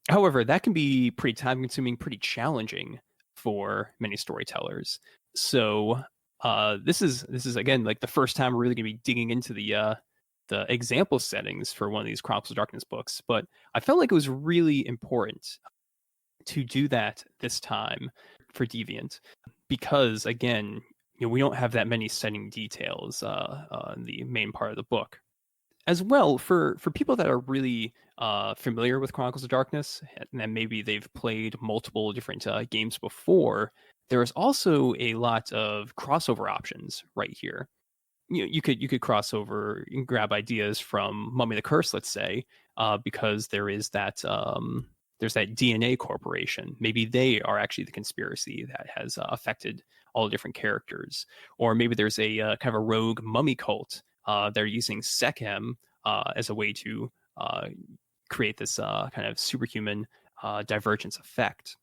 However, that can be pretty time consuming, pretty challenging for many storytellers. So this is again like the first time we're really going to be digging into the example settings for one of these Chronicles of Darkness books. But I felt like it was really important to do that this time for Deviant because again, we don't have that many setting details in the main part of the book. As well, for people that are really familiar with Chronicles of Darkness, and then maybe they've played multiple different games before, there is also a lot of crossover options right here. You could cross over and grab ideas from Mummy the Curse, let's say, because there is that there's that DNA corporation. Maybe they are actually the conspiracy that has affected all the different characters, or maybe there's a kind of a rogue mummy cult. They're using Sekhem as a way to create this kind of superhuman divergence effect.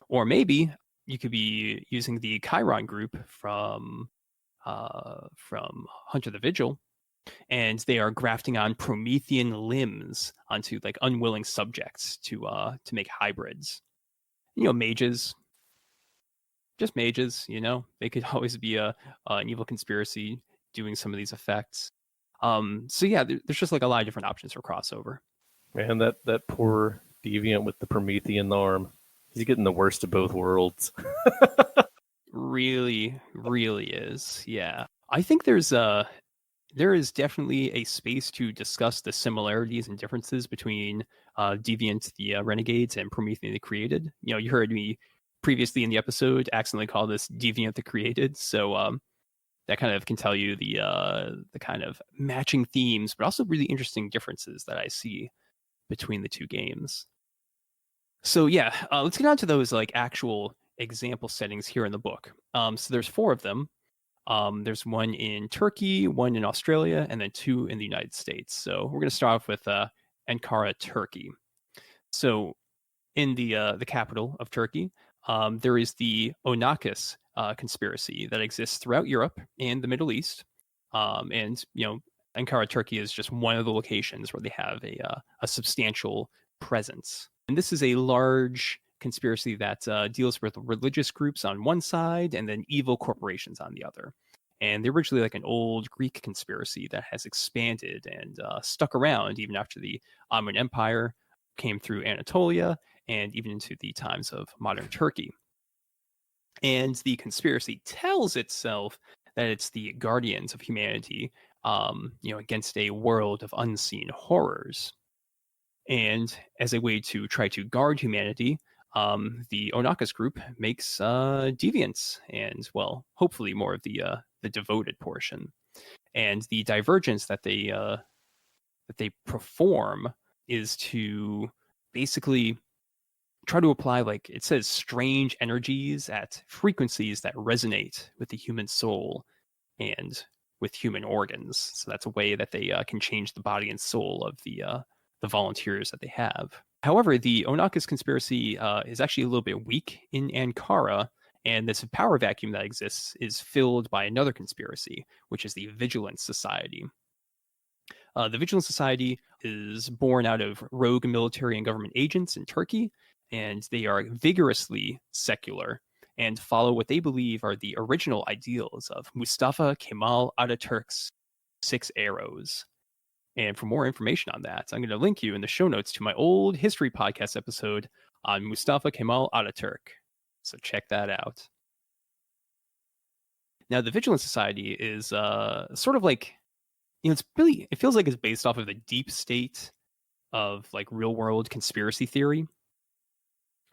Or maybe you could be using the Chiron group from Hunter the Vigil, and they are grafting on Promethean limbs onto like unwilling subjects to make hybrids. Mages. Just mages, they could always be an evil conspiracy doing some of these effects. So yeah, there's just like a lot of different options for crossover. Man, that poor Deviant with the Promethean arm. He's getting the worst of both worlds. Really, really is. Yeah. I think there is definitely a space to discuss the similarities and differences between Deviant the Renegades and Promethean the Created. You heard me previously in the episode accidentally call this Deviant the Created, so that kind of can tell you the kind of matching themes, but also really interesting differences that I see between the two games. So yeah, let's get on to those like actual example settings here in the book. So there's 4 of them. There's one in Turkey, one in Australia, and then 2 in the United States. So we're going to start off with Ankara, Turkey. So in the capital of Turkey, there is the Onakis conspiracy that exists throughout Europe and the Middle East. And Ankara, Turkey is just one of the locations where they have a substantial presence. And this is a large conspiracy that deals with religious groups on one side and then evil corporations on the other. And they're originally like an old Greek conspiracy that has expanded and stuck around even after the Ottoman Empire came through Anatolia and even into the times of modern Turkey. And the conspiracy tells itself that it's the guardians of humanity, against a world of unseen horrors. And as a way to try to guard humanity, the Onakis group makes deviants, and well, hopefully more of the devoted portion. And the divergence that they perform is to basically try to apply, like it says, strange energies at frequencies that resonate with the human soul and with human organs. So that's a way that they can change the body and soul of the volunteers that they have. However, the Onakis conspiracy is actually a little bit weak in Ankara, and this power vacuum that exists is filled by another conspiracy, which is the Vigilance Society. The Vigilance Society is born out of rogue military and government agents in Turkey, and they are vigorously secular and follow what they believe are the original ideals of Mustafa Kemal Ataturk's 6 Arrows. And for more information on that, I'm going to link you in the show notes to my old history podcast episode on Mustafa Kemal Ataturk. So check that out. Now, the Vigilance Society is sort of like, it feels like it's based off of the deep state of like real world conspiracy theory,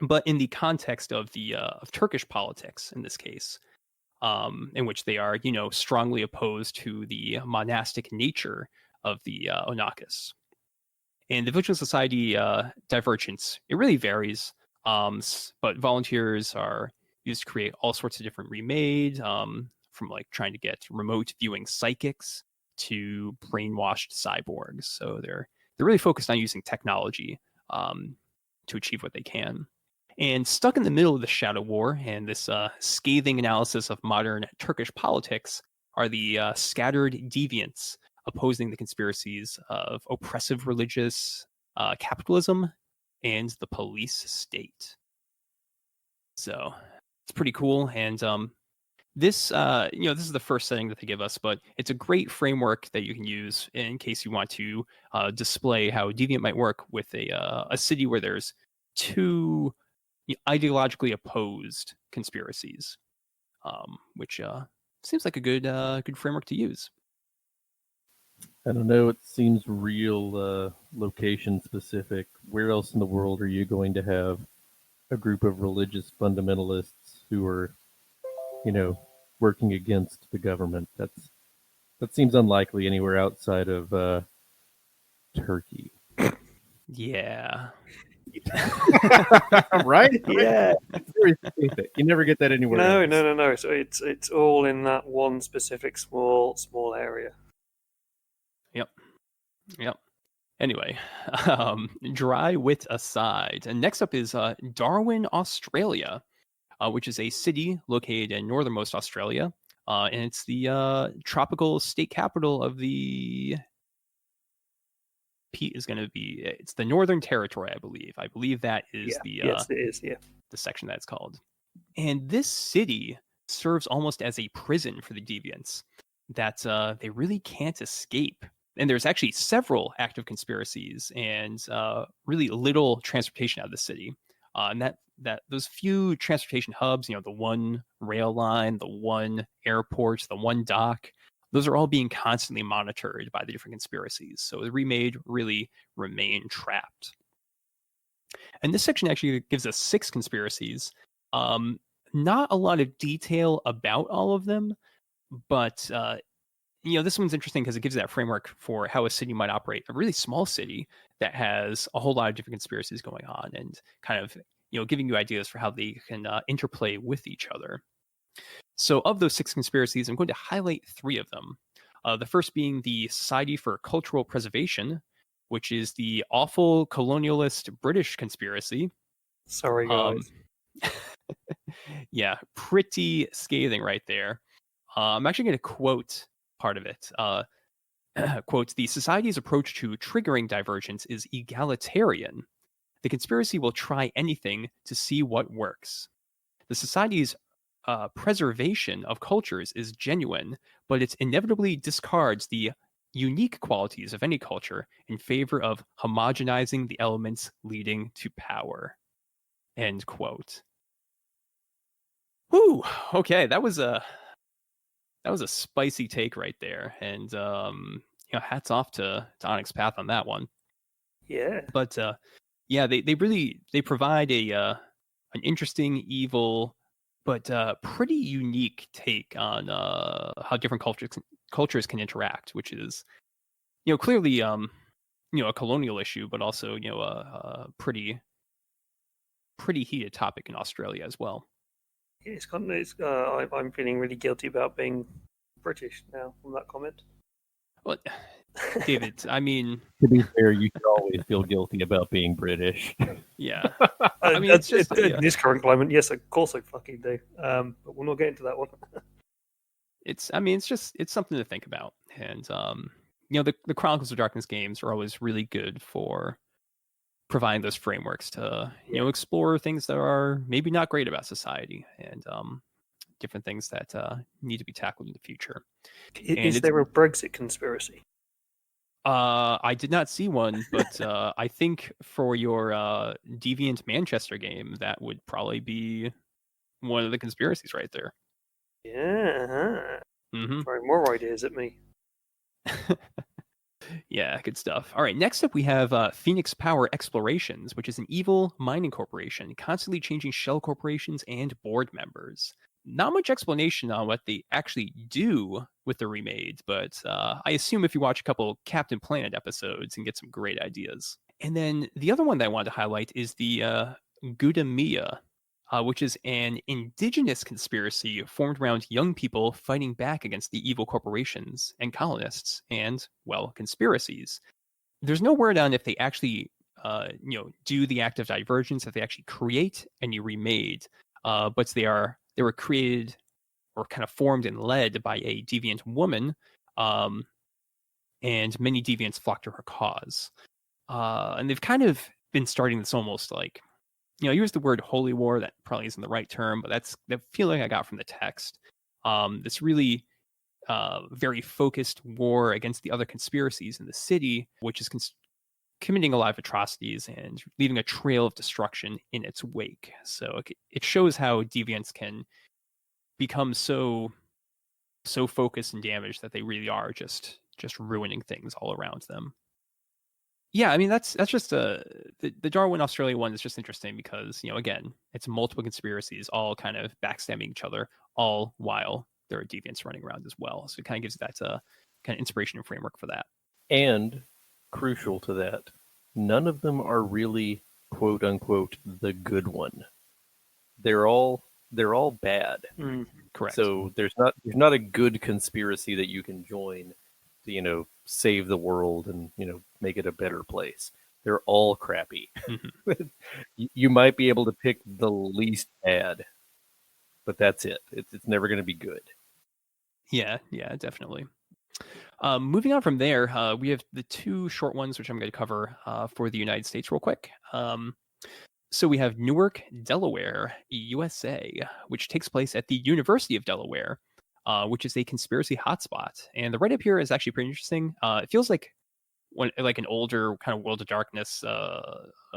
but in the context of the of Turkish politics in this case, in which they are, strongly opposed to the monastic nature of the Onakis. And the Vigilance Society divergence, it really varies. But volunteers are used to create all sorts of different remade, from like trying to get remote viewing psychics to brainwashed cyborgs. So they're really focused on using technology to achieve what they can. And stuck in the middle of the Shadow War and this scathing analysis of modern Turkish politics are the scattered deviants opposing the conspiracies of oppressive religious capitalism and the police state. So it's pretty cool. And this, this is the first setting that they give us, but it's a great framework that you can use in case you want to display how Deviant might work with a city where there's two ideologically opposed conspiracies, which seems like a good framework to use. I don't know. It seems real location specific. Where else in the world are you going to have a group of religious fundamentalists who are, working against the government? That seems unlikely anywhere outside of Turkey. Yeah. Right? Yeah. You never get that anywhere else. No. So it's all in that one specific small area. Yep. Anyway, dry wit aside, and next up is Darwin, Australia, which is a city located in northernmost Australia, and it's the tropical state capital of the. It's the Northern Territory, I believe. I believe that is yes, it is. Yeah, the section that it's called. And this city serves almost as a prison for the deviants that they really can't escape. And there's actually several active conspiracies and really little transportation out of the city. And that those few transportation hubs, the one rail line, the one airport, the one dock, those are all being constantly monitored by the different conspiracies. So the remade really remain trapped. And this section actually gives us 6 conspiracies. Not a lot of detail about all of them, but this one's interesting because it gives that framework for how a city might operate. A really small city that has a whole lot of different conspiracies going on, and kind of giving you ideas for how they can interplay with each other. So of those 6 conspiracies, I'm going to highlight 3 of them. The first being the Society for Cultural Preservation, which is the awful colonialist British conspiracy. Sorry, guys. Yeah, pretty scathing right there. I'm actually going to quote part of it. Quote, the Society's approach to triggering divergence is egalitarian. The conspiracy will try anything to see what works. The Society's preservation of cultures is genuine, but it inevitably discards the unique qualities of any culture in favor of homogenizing the elements leading to power. End quote. Whew. Okay, that was a spicy take right there, and hats off to Onyx Path on that one. Yeah. But they provide an interesting, evil, but pretty unique take on how different cultures can interact, which is clearly a colonial issue, but also a pretty heated topic in Australia as well. I'm feeling really guilty about being British now from that comment. Well, David, I mean, to be fair, you should always feel guilty about being British. Yeah, I mean, it's just in this current climate. Yes, of course I fucking do. But we'll not get into that one. It's something to think about, and the Chronicles of Darkness games are always really good for providing those frameworks to explore things that are maybe not great about society, and different things that need to be tackled in the future. Is there a Brexit conspiracy? I did not see one, but I think for your Deviant Manchester game, that would probably be one of the conspiracies right there. Yeah. Mm-hmm. Throwing more ideas at me. Yeah, good stuff. All right, next up we have Phoenix Power Explorations, which is an evil mining corporation constantly changing shell corporations and board members. Not much explanation on what they actually do with the remade, but I assume if you watch a couple Captain Planet episodes and get some great ideas. And then the other one that I wanted to highlight is the Gudamia, which is an indigenous conspiracy formed around young people fighting back against the evil corporations and colonists and, well, conspiracies. There's no word on if they actually, do the act of divergence, if they actually create any remade, but they were created or kind of formed and led by a deviant woman, and many deviants flocked to her cause. And they've kind of been starting this almost like, use the word holy war. That probably isn't the right term, but that's the feeling I got from the text. This really very focused war against the other conspiracies in the city, which is committing a lot of atrocities and leaving a trail of destruction in its wake. So it shows how deviants can become so focused and damaged that they really are just ruining things all around them. Yeah, I mean that's just the Darwin Australia one is just interesting because again it's multiple conspiracies all kind of backstabbing each other, all while there are deviants running around as well. So it kind of gives that kind of inspiration and framework for that. And crucial to that, none of them are really quote unquote the good one. They're all bad. Correct. So there's not a good conspiracy that you can join to save the world and make it a better place. They're all crappy. Mm-hmm. You might be able to pick the least bad, but that's it. It's never going to be good. Yeah, definitely. Moving on from there, we have the two short ones which I'm going to cover for the United States real quick. So we have Newark, Delaware, USA, which takes place at the University of Delaware, which is a conspiracy hotspot. And the write-up here is actually pretty interesting. It feels like an older kind of World of Darkness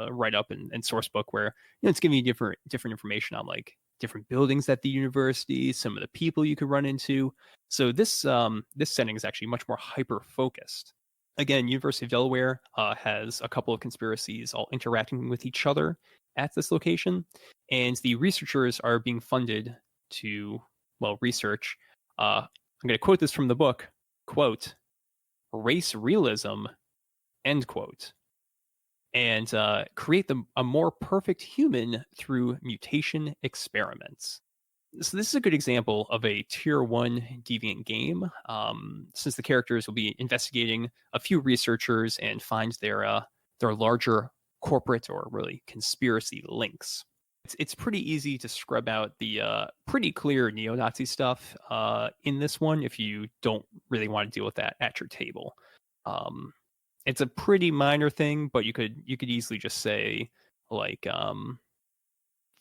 write-up and source book where it's giving you different information on like different buildings at the university, some of the people you could run into. So this setting is actually much more hyper-focused. Again, University of Delaware has a couple of conspiracies all interacting with each other at this location, and the researchers are being funded to, research. I'm going to quote this from the book, quote, race realism, end quote, and create a more perfect human through mutation experiments. So this is a good example of a tier 1 deviant game, since the characters will be investigating a few researchers and find their larger corporate or really conspiracy links. It's pretty easy to scrub out the pretty clear neo-Nazi stuff in this one if you don't really want to deal with that at your table. It's a pretty minor thing, but you could easily just say like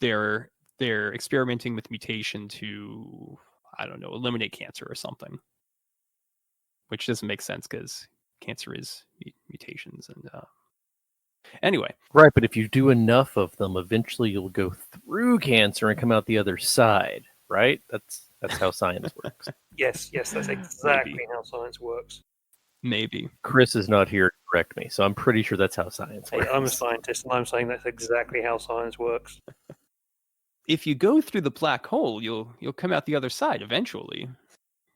they're experimenting with mutation to, I don't know, eliminate cancer or something, which doesn't make sense because cancer is mutations. And anyway, right. But if you do enough of them, eventually you'll go through cancer and come out the other side, right? That's how science works. Yes, that's exactly how science works. Maybe. Chris is not here to correct me, so I'm pretty sure that's how science works. Hey, I'm a scientist, and I'm saying that's exactly how science works. If you go through the black hole, you'll come out the other side eventually,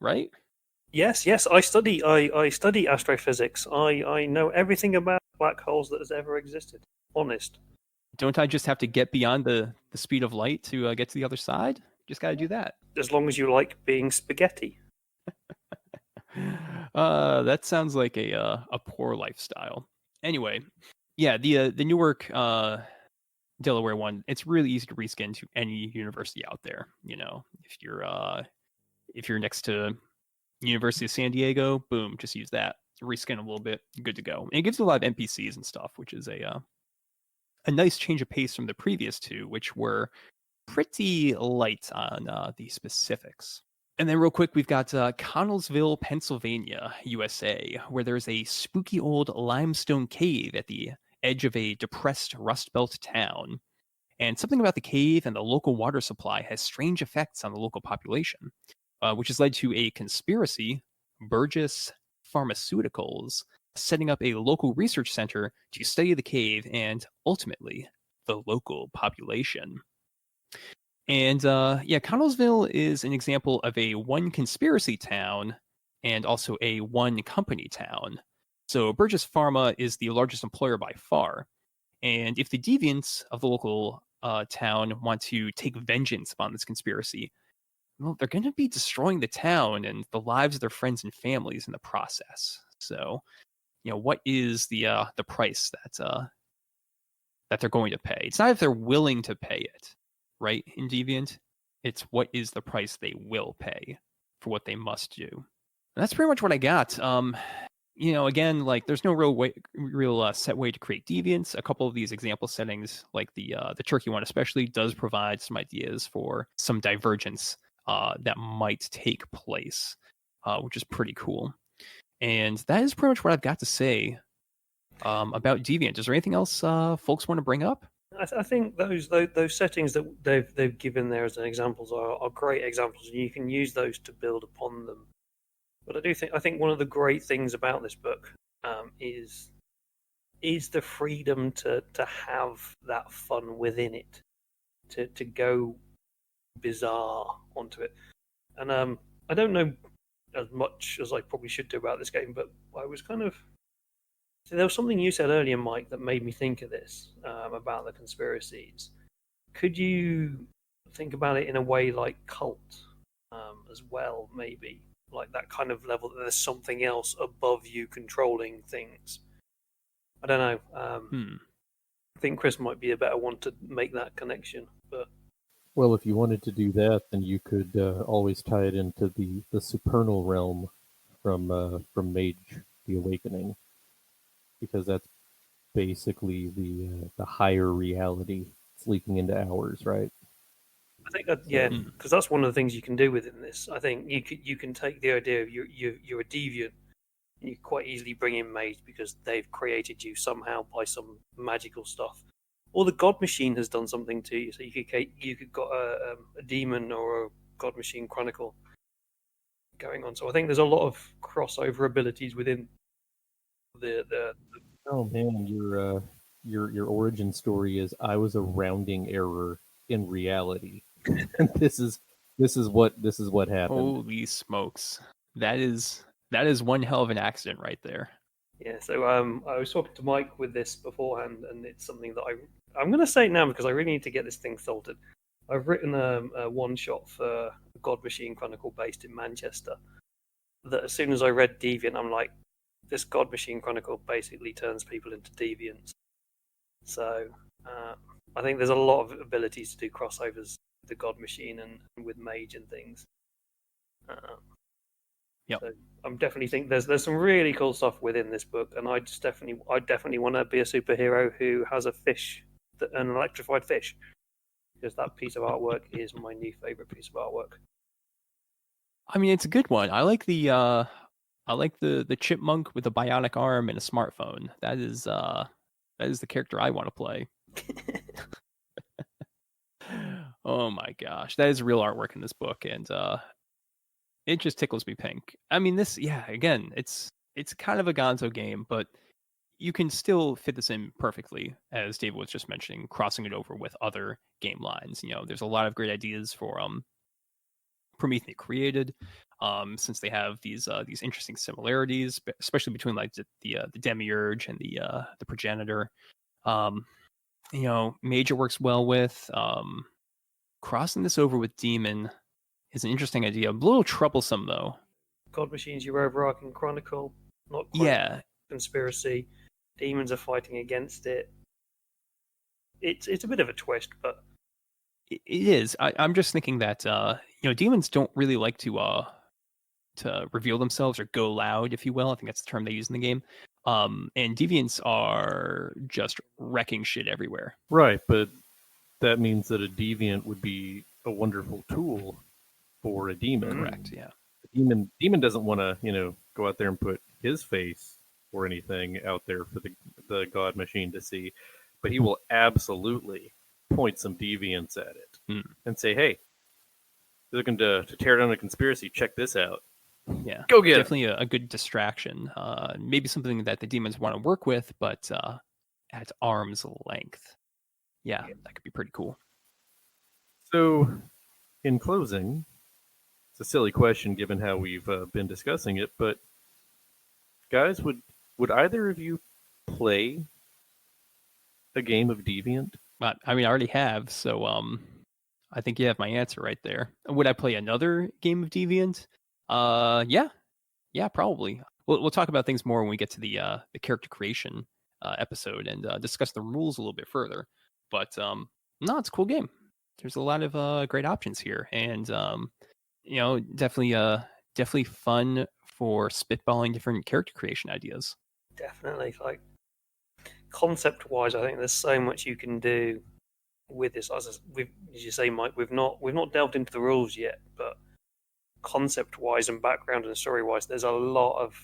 right? Yes. I study astrophysics. I know everything about black holes that has ever existed. Honest. Don't I just have to get beyond the speed of light to get to the other side? Just got to do that. As long as you like being spaghetti. That sounds like a poor lifestyle. Anyway, yeah, the Newark, Delaware one, it's really easy to reskin to any university out there. If you're next to University of San Diego, boom, just use that. Reskin a little bit, good to go. And it gives you a lot of NPCs and stuff, which is a nice change of pace from the previous two, which were pretty light on the specifics. And then real quick, we've got Connellsville, Pennsylvania, USA, where there's a spooky old limestone cave at the edge of a depressed Rust Belt town. And something about the cave and the local water supply has strange effects on the local population, which has led to a conspiracy, Burgess Pharmaceuticals, setting up a local research center to study the cave and, ultimately, the local population. And Connellsville is an example of a one conspiracy town and also a one company town. So Burgess Pharma is the largest employer by far. And if the deviants of the local town want to take vengeance upon this conspiracy, well, they're going to be destroying the town and the lives of their friends and families in the process. So, what is the price that they're going to pay? It's not if they're willing to pay it, right? In Deviant, it's what is the price they will pay for what they must do. And that's pretty much what I got. Again, like there's no real set way to create deviants. A couple of these example settings, like the turkey one especially, does provide some ideas for some divergence that might take place, which is pretty cool. And that is pretty much what I've got to say about Deviant. Is there anything else folks want to bring up? I think those settings that they've given there as examples are great examples, and you can use those to build upon them. But I think one of the great things about this book is the freedom to have that fun within it, to go bizarre onto it. And I don't know as much as I probably should do about this game, but I was kind of... So there was something you said earlier, Mike, that made me think of this, about the conspiracies. Could you think about it in a way like Cult as well, maybe? Like that kind of level, that there's something else above you controlling things. I don't know. I think Chris might be a better one to make that connection. But well, if you wanted to do that, then you could always tie it into the supernal realm from Mage the Awakening, because that's basically the higher reality. It's leaking into ours, right? I think that, yeah, because that's one of the things you can do within this. I think you can take the idea of you're a deviant, and you quite easily bring in Mage because they've created you somehow by some magical stuff, or the God Machine has done something to you. So you could got a demon or a God Machine Chronicle going on. So I think there's a lot of crossover abilities within the Oh man, your origin story is I was a rounding error in reality. And this is what happened. Holy smokes. That is one hell of an accident right there. Yeah, so I was talking to Mike with this beforehand, and it's something that I'm going to say it now because I really need to get this thing sorted. I've written a one-shot for God Machine Chronicle based in Manchester that as soon as I read Deviant, I'm like, this God Machine Chronicle basically turns people into deviants. So I think there's a lot of abilities to do crossovers with the God Machine and with Mage and things. Yep. So I'm definitely think there's some really cool stuff within this book, and I definitely want to be a superhero who has a fish, an electrified fish, because that piece of artwork is my new favorite piece of artwork. I mean, it's a good one. I like the chipmunk with a bionic arm and a smartphone. That is the character I want to play. Oh my gosh, that is real artwork in this book, and it just tickles me pink. I mean, again, it's kind of a Gonzo game, but you can still fit this in perfectly, as David was just mentioning, crossing it over with other game lines. There's a lot of great ideas for Prometheus created, since they have these interesting similarities, especially between like the Demiurge and the progenitor. Major works well with. Crossing this over with Demon is an interesting idea. A little troublesome though. God Machine's your overarching chronicle, not quite conspiracy. Demons are fighting against it. It's a bit of a twist, but it is. I'm just thinking that demons don't really like to reveal themselves or go loud, if you will. I think that's the term they use in the game. And deviants are just wrecking shit everywhere. Right, but that means that a deviant would be a wonderful tool for a demon. Correct, yeah. The demon doesn't want to, go out there and put his face or anything out there for the God Machine to see, but he will absolutely point some deviants at it and say, "Hey, you're looking to tear down a conspiracy. Check this out." Yeah, go get definitely a good distraction. Maybe something that the demons want to work with, but at arm's length. Yeah, that could be pretty cool. So, in closing, it's a silly question given how we've been discussing it, but guys, would either of you play a game of Deviant? But I mean, I already have, so I think you have my answer right there. Would I play another game of Deviant? Yeah, probably. We'll talk about things more when we get to the character creation episode and discuss the rules a little bit further. But no, it's a cool game. There's a lot of great options here, and definitely fun for spitballing different character creation ideas. Definitely, like concept-wise, I think there's so much you can do with this. As you say, Mike, we've not delved into the rules yet, but concept-wise and background and story-wise, there's a lot of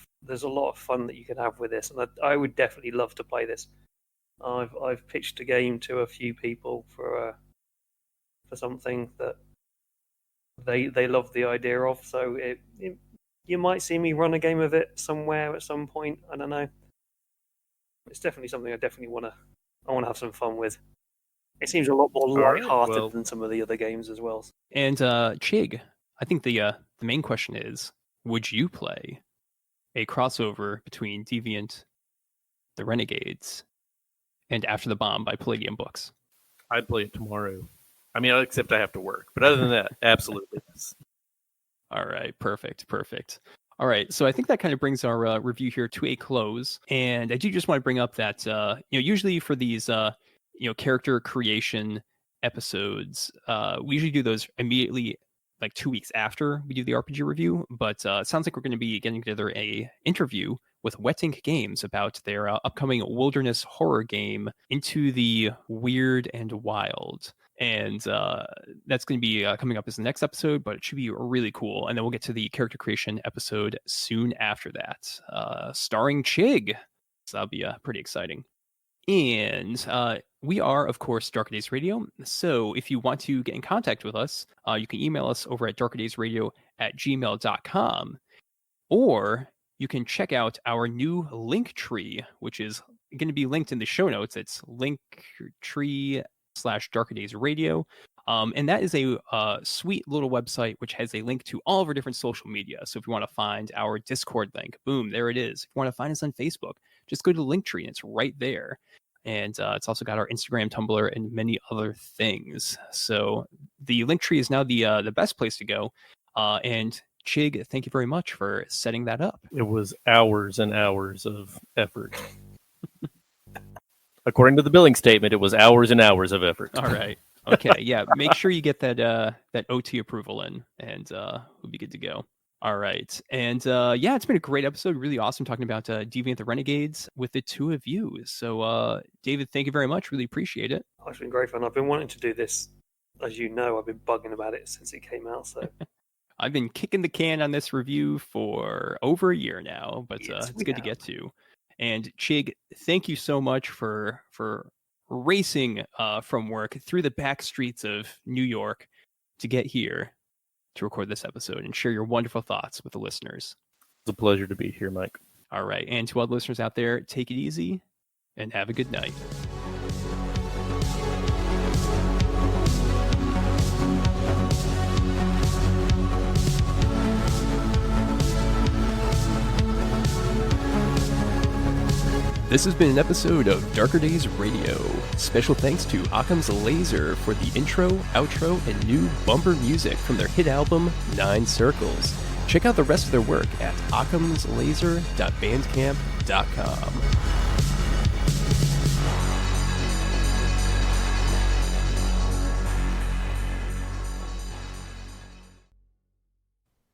fun that you can have with this, and I would definitely love to play this. I've pitched a game to a few people for something that they love the idea of. So you might see me run a game of it somewhere at some point. I don't know. It's definitely something I definitely want to have some fun with. It seems a lot more light-hearted than some of the other games as well. And Chigg, I think the main question is, would you play a crossover between Deviant the Renegades and After the Bomb by Palladium Books? I'd play it tomorrow. I mean, except I have to work. But other than that, absolutely. All right, perfect. All right, so I think that kind of brings our review here to a close. And I do just want to bring up that usually for these character creation episodes, we usually do those immediately, like 2 weeks after we do the RPG review. But it sounds like we're going to be getting together a interview with Wet Ink Games about their upcoming wilderness horror game, Into the Weird and Wild. And that's going to be coming up as the next episode, but it should be really cool. And then we'll get to the character creation episode soon after that, starring Chigg. So that'll be pretty exciting. And we are, of course, Darker Days Radio. So if you want to get in contact with us, you can email us over at darkerdaysradio@gmail.com. Or you can check out our new link tree, which is going to be linked in the show notes. It's linktree/Darker Days Radio. And that is a sweet little website which has a link to all of our different social media. So if you want to find our Discord link, boom, there it is. If you want to find us on Facebook, just go to Linktree and it's right there. And it's also got our Instagram, Tumblr, and many other things. So the Linktree is now the best place to go. And Chigg, thank you very much for setting that up. It was hours and hours of effort. According to the billing statement, it was hours and hours of effort. All right. Okay. Yeah. Make sure you get that OT approval in, and we'll be good to go. All right. And it's been a great episode. Really awesome talking about Deviant the Renegades with the two of you. So, David, thank you very much. Really appreciate it. It's been great fun. I've been wanting to do this. As you know, I've been bugging about it since it came out. So I've been kicking the can on this review for over a year now, but it's good to get to. And Chigg, thank you so much for racing from work through the back streets of New York to get here to record this episode and share your wonderful thoughts with the listeners. It's a pleasure to be here, Mike. All right. And to all the listeners out there, take it easy and have a good night. This has been an episode of Darker Days Radio. Special thanks to Occam's Laser for the intro, outro, and new bumper music from their hit album, 9 Circles. Check out the rest of their work at occamslaser.bandcamp.com.